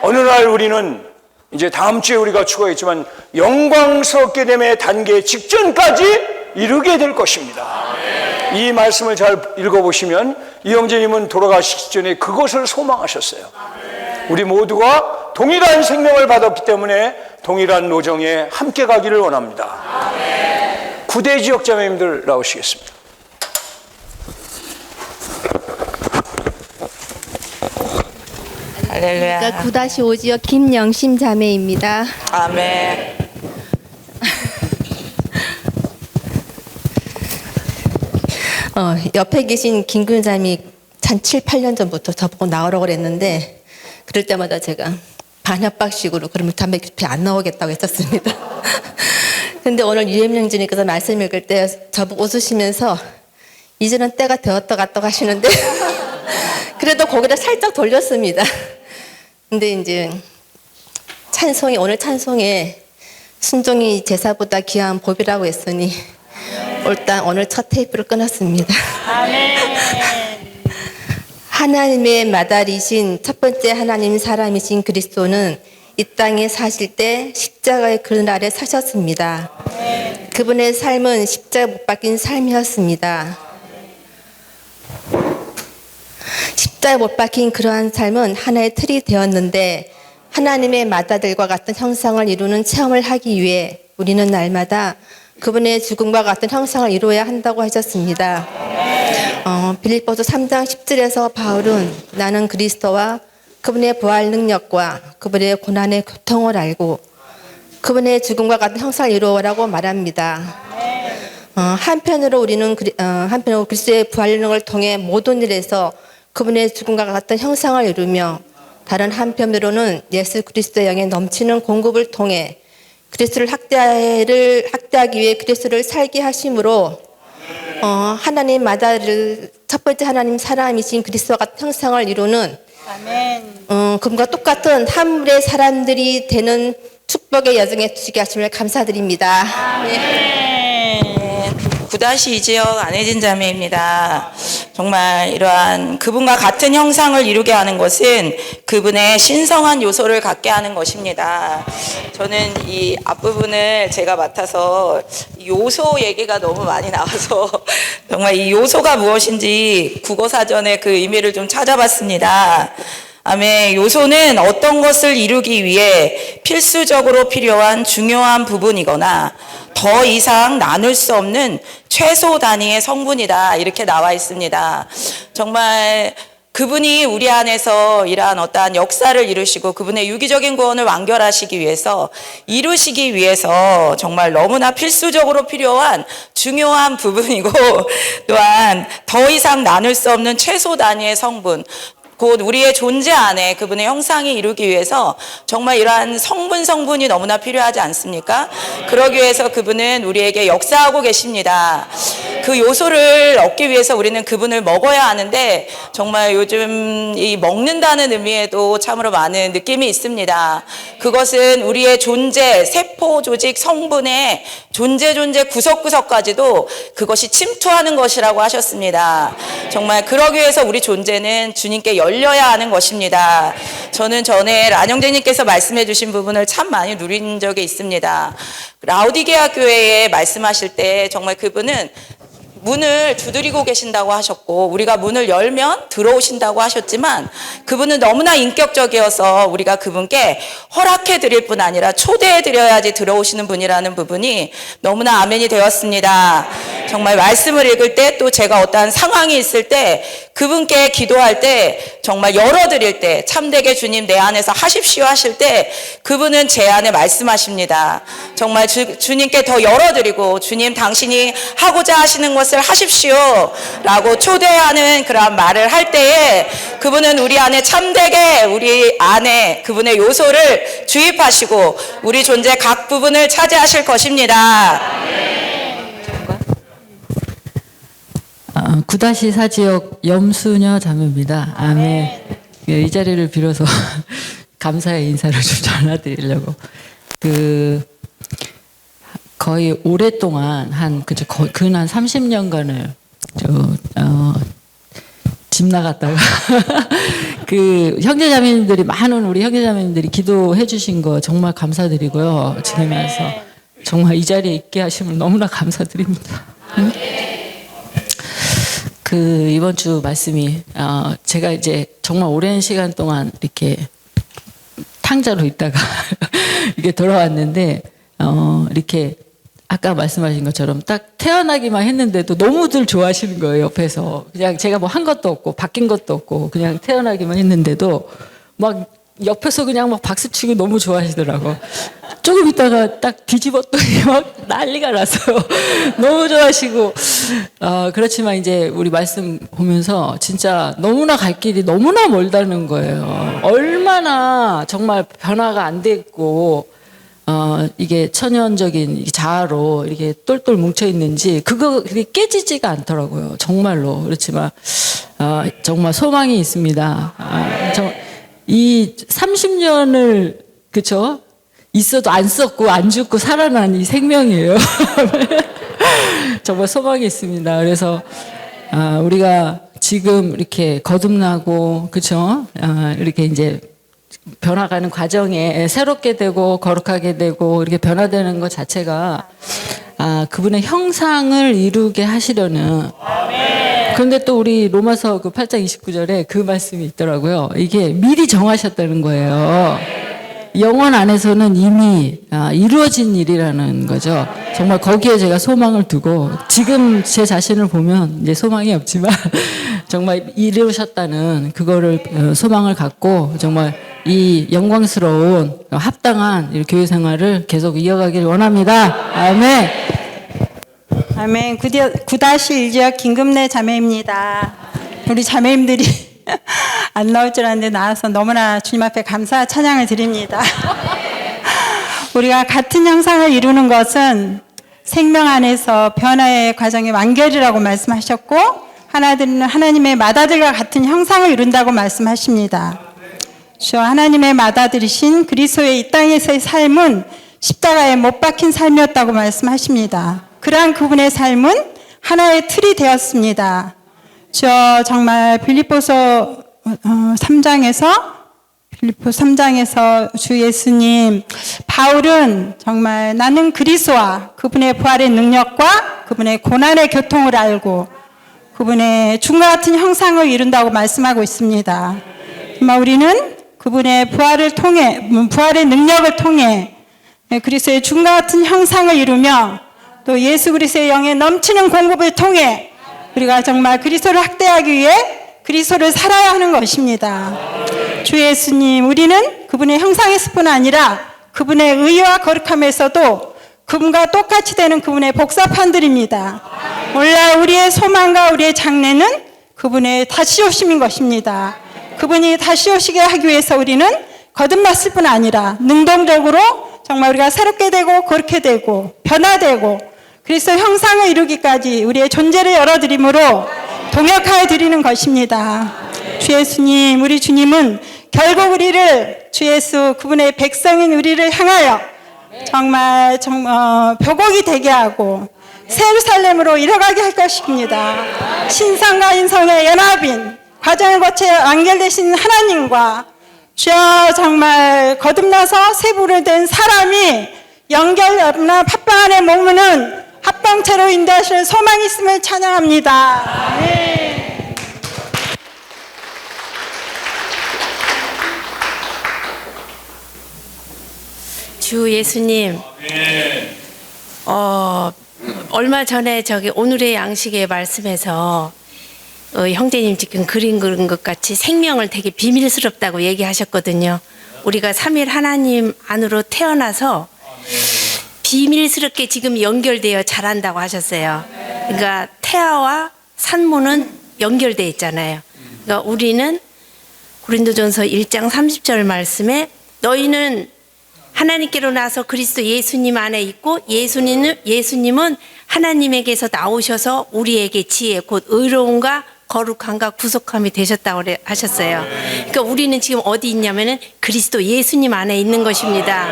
어느 날 우리는 이제 다음 주에 우리가 추가했지만 영광스럽게 됨의 단계 직전까지 이르게 될 것입니다. 이 말씀을 잘 읽어보시면 이영재님은 돌아가시기 전에 그것을 소망하셨어요. 우리 모두가 동일한 생명을 받았기 때문에 동일한 노정에 함께 가기를 원합니다. 구대 지역 자매님들 나오시겠습니다. 할렐루야. 9-5지역 김영심 자매입니다. 아멘. 옆에 계신 김근 자매 한 7, 8년 전부터 저보고 나오라고 그랬는데 그럴 때마다 제가 반협박식으로 그러면 담배 깊이 안 나오겠다고 했었습니다. 근데 오늘 유엠령주님께서 말씀 읽을 때 저보고 웃으시면서 이제는 때가 되었다 갔다 하시는데 그래도 고개를 살짝 돌렸습니다. 근데 이제 찬송이 오늘 찬송에 순종이 제사보다 귀한 법이라고 했으니 일단 오늘 첫 테이프를 끊었습니다. 하나님의 마다리신 첫 번째 하나님 사람이신 그리스도는 이 땅에 사실 때 십자가의 그날 아래 사셨습니다. 그분의 삶은 십자가 못 박힌 삶이었습니다. 십자가 못 박힌 그러한 삶은 하나의 틀이 되었는데 하나님의 마다들과 같은 형상을 이루는 체험을 하기 위해 우리는 날마다 그분의 죽음과 같은 형상을 이루어야 한다고 하셨습니다. 빌립보서 3장 10절에서 바울은 나는 그리스도와 그분의 부활 능력과 그분의 고난의 고통을 알고 그분의 죽음과 같은 형상을 이루어라고 말합니다. 한편으로 우리는 한편으로 그리스도의 부활 능력을 통해 모든 일에서 그분의 죽음과 같은 형상을 이루며 다른 한편으로는 예수 그리스도의 영에 넘치는 공급을 통해 그리스도를 학대하기 위해 그리스도를 살게 하심으로 하나님마다를 첫 번째 하나님 사람이신 그리스도와 같은 형상을 이루는 그분과 똑같은 하물의 사람들이 되는 축복의 여정에 주시게 하심을 감사드립니다. 네. 9-2지역 안혜진 자매입니다. 정말 이러한 그분과 같은 형상을 이루게 하는 것은 그분의 신성한 요소를 갖게 하는 것입니다. 저는 이 앞부분을 제가 맡아서 요소 얘기가 너무 많이 나와서 정말 이 요소가 무엇인지 국어사전에 그 의미를 좀 찾아봤습니다. 아멘. 요소는 어떤 것을 이루기 위해 필수적으로 필요한 중요한 부분이거나 더 이상 나눌 수 없는 최소 단위의 성분이다. 이렇게 나와 있습니다. 정말 그분이 우리 안에서 이러한 어떠한 역사를 이루시고 그분의 유기적인 구원을 완결하시기 위해서 이루시기 위해서 정말 너무나 필수적으로 필요한 중요한 부분이고 또한 더 이상 나눌 수 없는 최소 단위의 성분 곧 우리의 존재 안에 그분의 형상이 이루기 위해서 정말 이러한 성분이 너무나 필요하지 않습니까? 그러기 위해서 그분은 우리에게 역사하고 계십니다. 그 요소를 얻기 위해서 우리는 그분을 먹어야 하는데 정말 요즘 이 먹는다는 의미에도 참으로 많은 느낌이 있습니다. 그것은 우리의 존재, 세포 조직 성분의 존재 구석구석까지도 그것이 침투하는 것이라고 하셨습니다. 정말 그러기 위해서 우리 존재는 주님께 열려야 하는 것입니다. 저는 전에 란영재님께서 말씀해 주신 부분을 참 많이 누린 적이 있습니다. 라우디게아 교회에 말씀하실 때 정말 그분은 문을 두드리고 계신다고 하셨고 우리가 문을 열면 들어오신다고 하셨지만 그분은 너무나 인격적이어서 우리가 그분께 허락해 드릴 뿐 아니라 초대해 드려야지 들어오시는 분이라는 부분이 너무나 아멘이 되었습니다. 정말 말씀을 읽을 때 또 제가 어떠한 상황이 있을 때 그분께 기도할 때 정말 열어드릴 때 참되게 주님 내 안에서 하십시오 하실 때 그분은 제 안에 말씀하십니다. 정말 주님께 더 열어드리고 주님 당신이 하고자 하시는 것을 하십시오 라고 초대하는 그런 말을 할 때에 그분은 우리 안에 참되게 우리 안에 그분의 요소를 주입하시고 우리 존재 각 부분을 차지하실 것입니다. 9-4지역 염수녀 자매입니다. 아멘. 이 자리를 빌어서 감사의 인사를 좀 전해드리려고. 거의 오랫동안 근 한 30년간을 집 나갔다가 형제자매님들이 많은 우리 형제자매님들이 기도해 주신 거 정말 감사드리고요. 지금 와서 정말 이 자리에 있게 하심을 너무나 감사드립니다. 이번 주 말씀이 제가 이제 정말 오랜 시간 동안 이렇게 탕자로 있다가 이게 돌아왔는데 이렇게 아까 말씀하신 것처럼 딱 태어나기만 했는데도 너무들 좋아하시는 거예요, 옆에서. 그냥 제가 뭐 한 것도 없고 바뀐 것도 없고 그냥 태어나기만 했는데도 막 옆에서 그냥 막 박수치고 너무 좋아하시더라고. 조금 있다가 딱 뒤집었더니 막 난리가 났어요. 너무 좋아하시고. 그렇지만 이제 우리 말씀 보면서 진짜 너무나 갈 길이 너무나 멀다는 거예요. 얼마나 정말 변화가 안 됐고, 이게 천연적인 자아로 이렇게 똘똘 뭉쳐 있는지, 그게 깨지지가 않더라고요. 정말로. 그렇지만, 정말 소망이 있습니다. 이 30년을, 그쵸? 있어도 안 썼고 안 죽고 살아난 이 생명이에요. 정말 소망이 있습니다. 그래서 우리가 지금 이렇게 거듭나고, 그쵸? 이렇게 이제 변화가는 과정에 새롭게 되고 거룩하게 되고 이렇게 변화되는 것 자체가 그분의 형상을 이루게 하시려는. 그런데 또 우리 로마서 그 8장 29절에 그 말씀이 있더라고요. 이게 미리 정하셨다는 거예요. 영혼 안에서는 이미 이루어진 일이라는 거죠. 정말 거기에 제가 소망을 두고, 지금 제 자신을 보면 이제 소망이 없지만 정말 이루셨다는 그거를 소망을 갖고 정말 이 영광스러운 합당한 이 교회 생활을 계속 이어가길 원합니다. 아멘. 아멘. 9-1지역 김금래 자매입니다. 우리 자매님들이 안 나올 줄 알았는데 나와서 너무나 주님 앞에 감사 찬양을 드립니다. 우리가 같은 형상을 이루는 것은 생명 안에서 변화의 과정의 완결이라고 말씀하셨고, 하나님의 맏아들과 같은 형상을 이룬다고 말씀하십니다. 주여, 하나님의 맏아들이신 그리스도의 이 땅에서의 삶은 십자가에 못 박힌 삶이었다고 말씀하십니다. 그러한 그분의 삶은 하나의 틀이 되었습니다. 주여, 정말 빌립보서 3장에서 주 예수님, 바울은 정말 나는 그리스도와 그분의 부활의 능력과 그분의 고난의 교통을 알고 그분의 죽음과 같은 형상을 이룬다고 말씀하고 있습니다. 정말 우리는 그분의 부활의 능력을 통해 그리스도의 죽음과 같은 형상을 이루며, 또 예수 그리스도의 영의 넘치는 공급을 통해 우리가 정말 그리스도를 확대하기 위해 그리스도를 살아야 하는 것입니다. 주 예수님, 우리는 그분의 형상에서 뿐 아니라 그분의 의와 거룩함에서도 그분과 똑같이 되는 그분의 복사판들입니다. 오늘날 우리의 소망과 우리의 장래는 그분의 다시 오심인 것입니다. 그분이 다시 오시게 하기 위해서 우리는 거듭났을 뿐 아니라 능동적으로 정말 우리가 새롭게 되고 거룩해 되고 변화되고 그리스도 형상을 이루기까지 우리의 존재를 열어드림으로 동역하여 드리는 것입니다. 주 예수님, 우리 주님은 결국 우리를, 주 예수 그분의 백성인 우리를 향하여 정말 벽옥이 되게 하고 새 예루살렘으로 이뤄가게 할 것입니다. 신성과 인성의 연합인 과정을 거쳐 완결되신 하나님과 주여, 정말 거듭나서 새 부를 된 사람이 연결하나 팥빵 안에 머무는 합방체로 인도하실 소망이 있음을 찬양합니다. 네. 주 예수님, 얼마 전에 오늘의 양식의 말씀에서 형제님 지금 그린 것 같이 생명을 되게 비밀스럽다고 얘기하셨거든요. 우리가 삼일 하나님 안으로 태어나서 비밀스럽게 지금 연결되어 자란다고 하셨어요. 그러니까 태아와 산모는 연결되어 있잖아요. 그러니까 우리는 고린도전서 1장 30절 말씀에 너희는 하나님께로 나서 그리스도 예수님 안에 있고 예수님은 하나님에게서 나오셔서 우리에게 지혜 곧 의로움과 거룩함과 구속함이 되셨다고 하셨어요. 그러니까 우리는 지금 어디 있냐면은 그리스도 예수님 안에 있는 것입니다.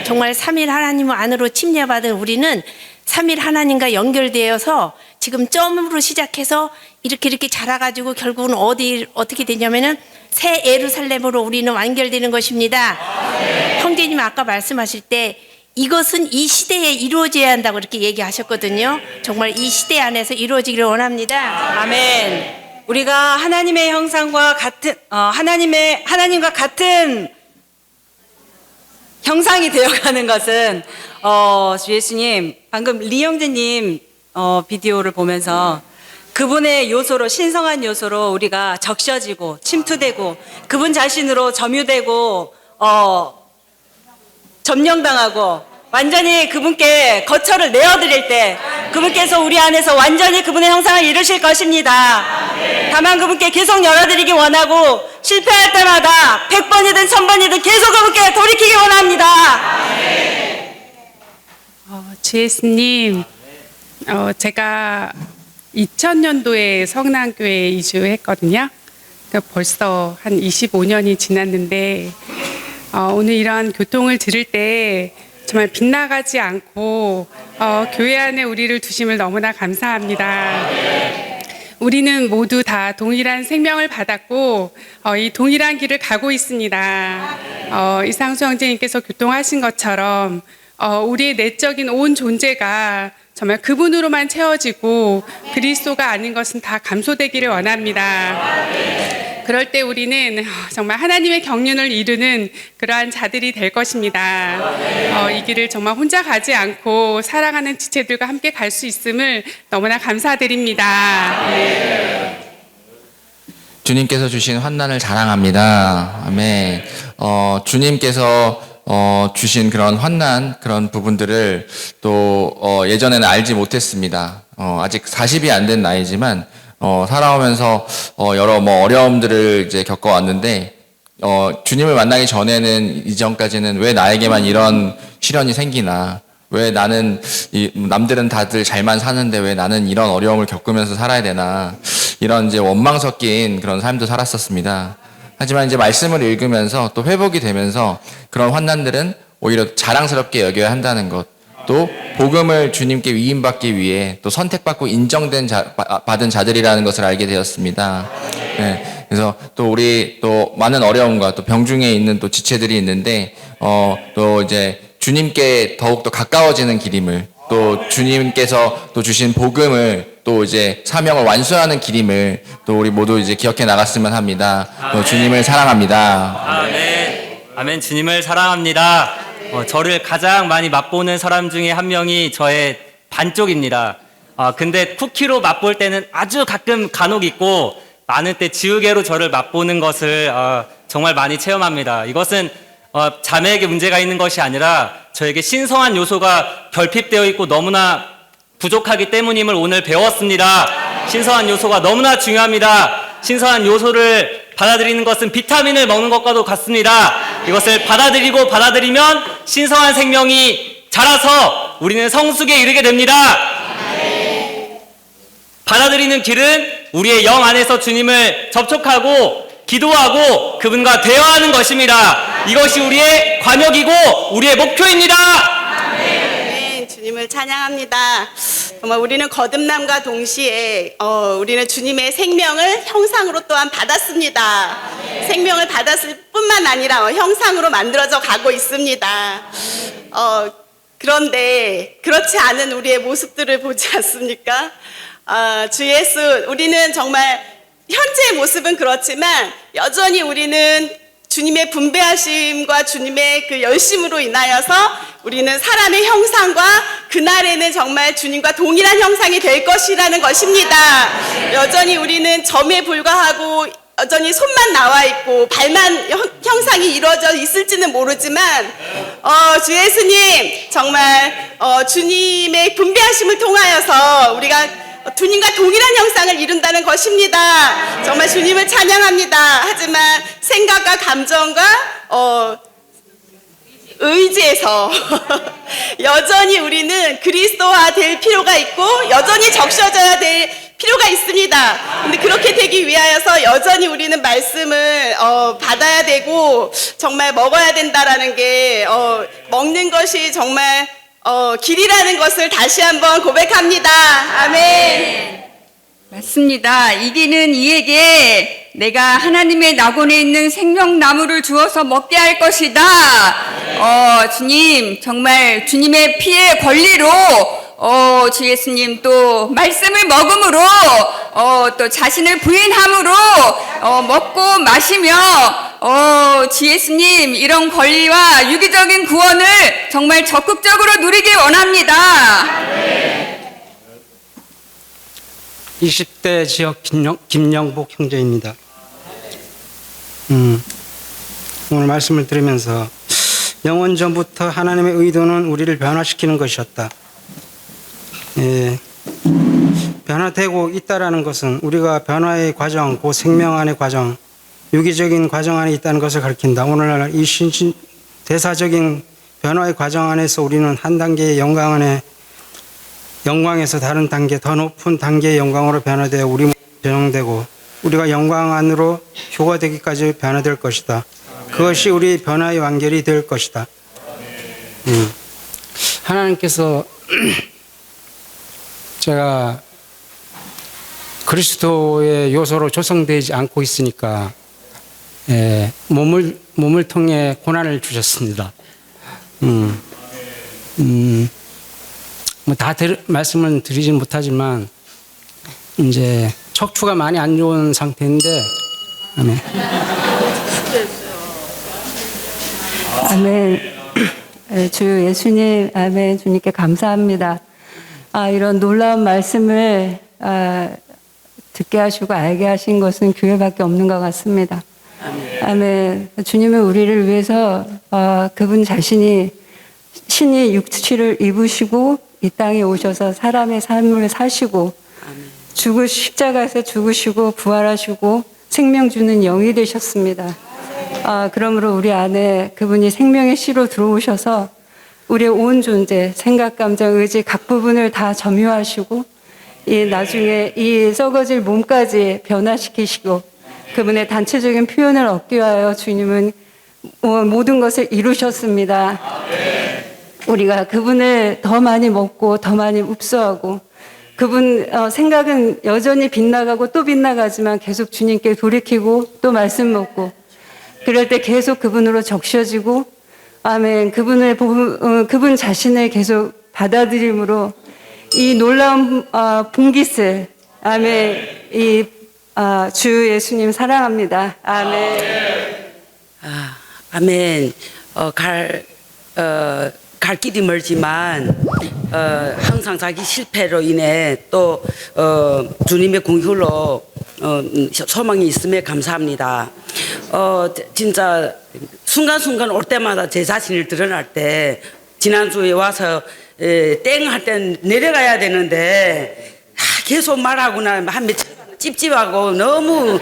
정말 삼일 하나님 안으로 침례받은 우리는 삼일 하나님과 연결되어서 지금 점으로 시작해서 이렇게 자라가지고 결국은 어떻게 되냐면은 새 예루살렘으로 우리는 완결되는 것입니다. 형제님 아까 말씀하실 때 이것은 이 시대에 이루어져야 한다고 이렇게 얘기하셨거든요. 정말 이 시대 안에서 이루어지기를 원합니다. 아멘. 우리가 하나님의 형상과 같은 하나님과 같은 형상이 되어가는 것은 주 예수님 방금 리영재님 비디오를 보면서 그분의 요소로 신성한 요소로 우리가 적셔지고 침투되고 그분 자신으로 점유되고 점령당하고 완전히 그분께 거처를 내어드릴 때 그분께서 우리 안에서 완전히 그분의 형상을 이루실 것입니다. 다만 그분께 계속 열어드리기 원하고 실패할 때마다 100번이든 1000번이든 계속 그분께 돌이키기 원합니다. 주 예수님, 제가 2000년도에 성남교회에 이주했거든요. 벌써 한 25년이 지났는데 오늘 이런 교통을 들을 때 정말 빗나가지 않고 교회 안에 우리를 두심을 너무나 감사합니다. 우리는 모두 다 동일한 생명을 받았고 이 동일한 길을 가고 있습니다. 이상수 형제님께서 교통하신 것처럼 우리의 내적인 온 존재가 정말 그분으로만 채워지고 그리스도가 아닌 것은 다 감소되기를 원합니다. 그럴 때 우리는 정말 하나님의 경륜을 이루는 그러한 자들이 될 것입니다. 이 길을 정말 혼자 가지 않고 사랑하는 지체들과 함께 갈 수 있음을 너무나 감사드립니다. 주님께서 주신 환난을 자랑합니다. 아멘. 주님께서 주신 그런 환난, 그런 부분들을 또 예전에는 알지 못했습니다. 아직 40이 안 된 나이지만 살아오면서 여러 어려움들을 이제 겪어왔는데 주님을 만나기 전에는 이전까지는 왜 나에게만 이런 시련이 생기나, 왜 나는 남들은 다들 잘만 사는데 왜 나는 이런 어려움을 겪으면서 살아야 되나, 이런 이제 원망 섞인 그런 삶도 살았었습니다. 하지만 이제 말씀을 읽으면서 또 회복이 되면서 그런 환난들은 오히려 자랑스럽게 여겨야 한다는 것, 또 복음을 주님께 위임받기 위해 또 선택받고 인정된 받은 자들이라는 것을 알게 되었습니다. 네, 그래서 또 우리 또 많은 어려움과 또 병중에 있는 또 지체들이 있는데 또 이제 주님께 더욱 더 가까워지는 길임을, 또 주님께서 또 주신 복음을 또 이제 사명을 완수하는 길임을 또 우리 모두 이제 기억해 나갔으면 합니다. 또 주님을 사랑합니다. 아멘. 아멘. 주님을 사랑합니다. 저를 가장 많이 맛보는 사람 중에 한 명이 저의 반쪽입니다. 근데 쿠키로 맛볼 때는 아주 가끔 간혹 있고, 많은 때 지우개로 저를 맛보는 것을 정말 많이 체험합니다. 이것은 자매에게 문제가 있는 것이 아니라 저에게 신성한 요소가 결핍되어 있고 너무나 부족하기 때문임을 오늘 배웠습니다. 신성한 요소가 너무나 중요합니다. 신성한 요소를 받아들이는 것은 비타민을 먹는 것과도 같습니다. 이것을 받아들이면 신성한 생명이 자라서 우리는 성숙에 이르게 됩니다. 받아들이는 길은 우리의 영 안에서 주님을 접촉하고 기도하고 그분과 대화하는 것입니다. 이것이 우리의 관역이고 우리의 목표입니다. 아멘. 주님을 찬양합니다. 정말 우리는 거듭남과 동시에 우리는 주님의 생명을 형상으로 또한 받았습니다. 생명을 받았을 뿐만 아니라 형상으로 만들어져 가고 있습니다. 그런데 그렇지 않은 우리의 모습들을 보지 않습니까? 주 예수, 우리는 정말 현재의 모습은 그렇지만 여전히 우리는 주님의 분배하심과 주님의 그 열심으로 인하여서 우리는 사람의 형상과 그날에는 정말 주님과 동일한 형상이 될 것이라는 것입니다. 여전히 우리는 점에 불과하고 여전히 손만 나와 있고 발만 형상이 이루어져 있을지는 모르지만 주 예수님 정말 주님의 분배하심을 통하여서 우리가 주님과 동일한 형상을 이룬다는 것입니다. 정말 주님을 찬양합니다. 하지만 생각과 감정과 의지에서 여전히 우리는 그리스도화 될 필요가 있고 여전히 적셔져야 될 필요가 있습니다. 근데 그렇게 되기 위하여서 여전히 우리는 말씀을 받아야 되고 정말 먹어야 된다라는 게 먹는 것이 정말 길이라는 것을 다시 한번 고백합니다. 아멘. 맞습니다. 이기는 이에게 내가 하나님의 낙원에 있는 생명나무를 주어서 먹게 할 것이다. 주님, 정말 주님의 피의 권리로 주 예수님 또 말씀을 먹음으로 또 자신을 부인함으로 먹고 마시며 주 예수님 이런 권리와 유기적인 구원을 정말 적극적으로 누리길 원합니다. 20대 지역 김영복 형제입니다. 오늘 말씀을 들으면서 영원 전부터 하나님의 의도는 우리를 변화시키는 것이었다. 변화되고 있다라는 것은 우리가 변화의 과정, 그 생명 안의 과정, 유기적인 과정 안에 있다는 것을 가리킨다. 오늘날 이 대사적인 변화의 과정 안에서 우리는 한 단계의 영광에서 다른 단계, 더 높은 단계의 영광으로 변화되어 우리 몸이 변형되고 우리가 영광 안으로 효과되기까지 변화될 것이다. 그것이 우리 변화의 완결이 될 것이다. 하나님께서 제가 그리스도의 요소로 조성되지 않고 있으니까 몸을 통해 고난을 주셨습니다. 다 말씀은 드리진 못하지만 이제 척추가 많이 안 좋은 상태인데 아멘. 아멘. 주 예수님, 아멘. 주님께 감사합니다. 이런 놀라운 말씀을 듣게 하시고 알게 하신 것은 교회밖에 없는 것 같습니다. 아멘. 주님은 우리를 위해서 그분 자신이 신이 육체를 입으시고 이 땅에 오셔서 사람의 삶을 사시고 십자가에서 죽으시고 부활하시고 생명 주는 영이 되셨습니다. 그러므로 우리 안에 그분이 생명의 씨로 들어오셔서 우리의 온 존재, 생각, 감정, 의지 각 부분을 다 점유하시고 나중에 이 썩어질 몸까지 변화시키시고 그분의 단체적인 표현을 얻기 위하여 주님은 모든 것을 이루셨습니다. 우리가 그분을 더 많이 먹고 더 많이 흡수하고 그분 생각은 여전히 빗나가고 또 빗나가지만 계속 주님께 돌이키고 또 말씀 먹고 그럴 때 계속 그분으로 적셔지고 아멘. 그분 자신을 계속 받아들임으로 이 놀라운 분깃을 아멘. 주 예수님 사랑합니다. 아멘. 아멘. 갈 길이 멀지만 항상 자기 실패로 인해 또 주님의 공휴로 소망이 있음에 감사합니다. 진짜 순간순간 올 때마다 제 자신을 드러날 때 지난주에 와서 땡 할 때 내려가야 되는데 계속 말하고나 한 며칠 찝찝하고 너무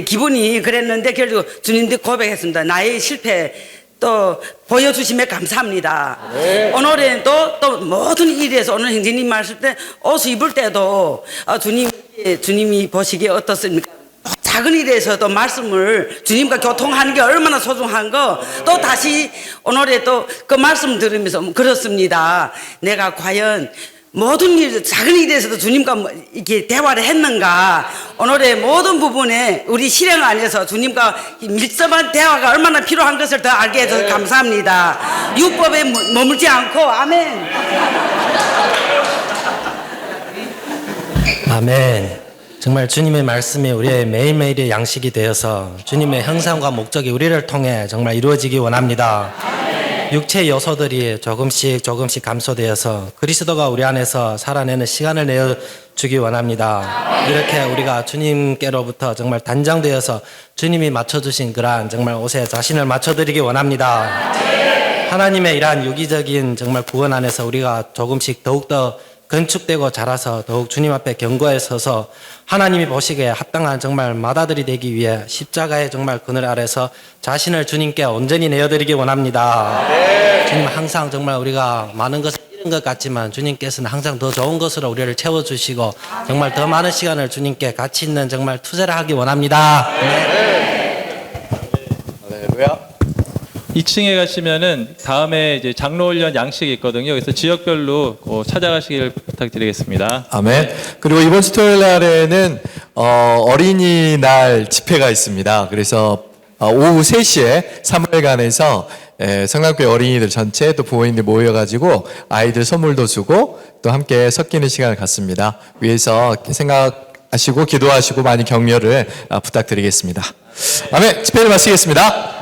기분이 그랬는데 결국 주님들 고백했습니다. 나의 실패 또 보여주심에 감사합니다. 네. 오늘은 또 모든 일에서 오늘 형제님 말씀 때 옷을 입을 때도 주님이 보시기에 어떻습니까? 작은 일에서도 말씀을 주님과 교통하는 게 얼마나 소중한 거 또 다시 오늘에 또 그 말씀 들으면서 그렇습니다. 내가 과연 모든 일, 작은 일에서도 주님과 이렇게 대화를 했는가? 오늘의 모든 부분에 우리 실행 안에서 주님과 밀접한 대화가 얼마나 필요한 것을 더 알게 해줘서 감사합니다. 율법에 머물지 않고, 아멘. 아멘. 정말 주님의 말씀이 우리의 매일매일의 양식이 되어서 주님의 형상과 목적이 우리를 통해 정말 이루어지기 원합니다. 육체의 요소들이 조금씩 감소되어서 그리스도가 우리 안에서 살아내는 시간을 내어주기 원합니다. 이렇게 우리가 주님께로부터 정말 단장되어서 주님이 맞춰주신 그러한 정말 옷에 자신을 맞춰드리기 원합니다. 하나님의 이러한 유기적인 정말 구원 안에서 우리가 조금씩 더욱더 건축되고 자라서 더욱 주님 앞에 견고해 서서 하나님이 보시기에 합당한 정말 맏아들이 되기 위해 십자가의 정말 그늘 아래서 자신을 주님께 온전히 내어드리기 원합니다. 주님 항상 정말 우리가 많은 것을 잃은 것 같지만 주님께서는 항상 더 좋은 것으로 우리를 채워주시고 정말 더 많은 시간을 주님께 가치 있는 정말 투자를 하기 원합니다. 할렐루야. 2층에 가시면은 다음에 이제 장로훈련 양식이 있거든요. 그래서 지역별로 찾아가시길 부탁드리겠습니다. 아멘. 그리고 이번 주 토요일 날에는 어린이날 집회가 있습니다. 그래서 오후 3시에 사무엘관에서 성남교회 어린이들 전체 또 부모님들 모여가지고 아이들 선물도 주고 또 함께 섞이는 시간을 갖습니다. 위에서 하시고 기도하시고 많이 격려를 부탁드리겠습니다. 아멘. 집회를 마치겠습니다.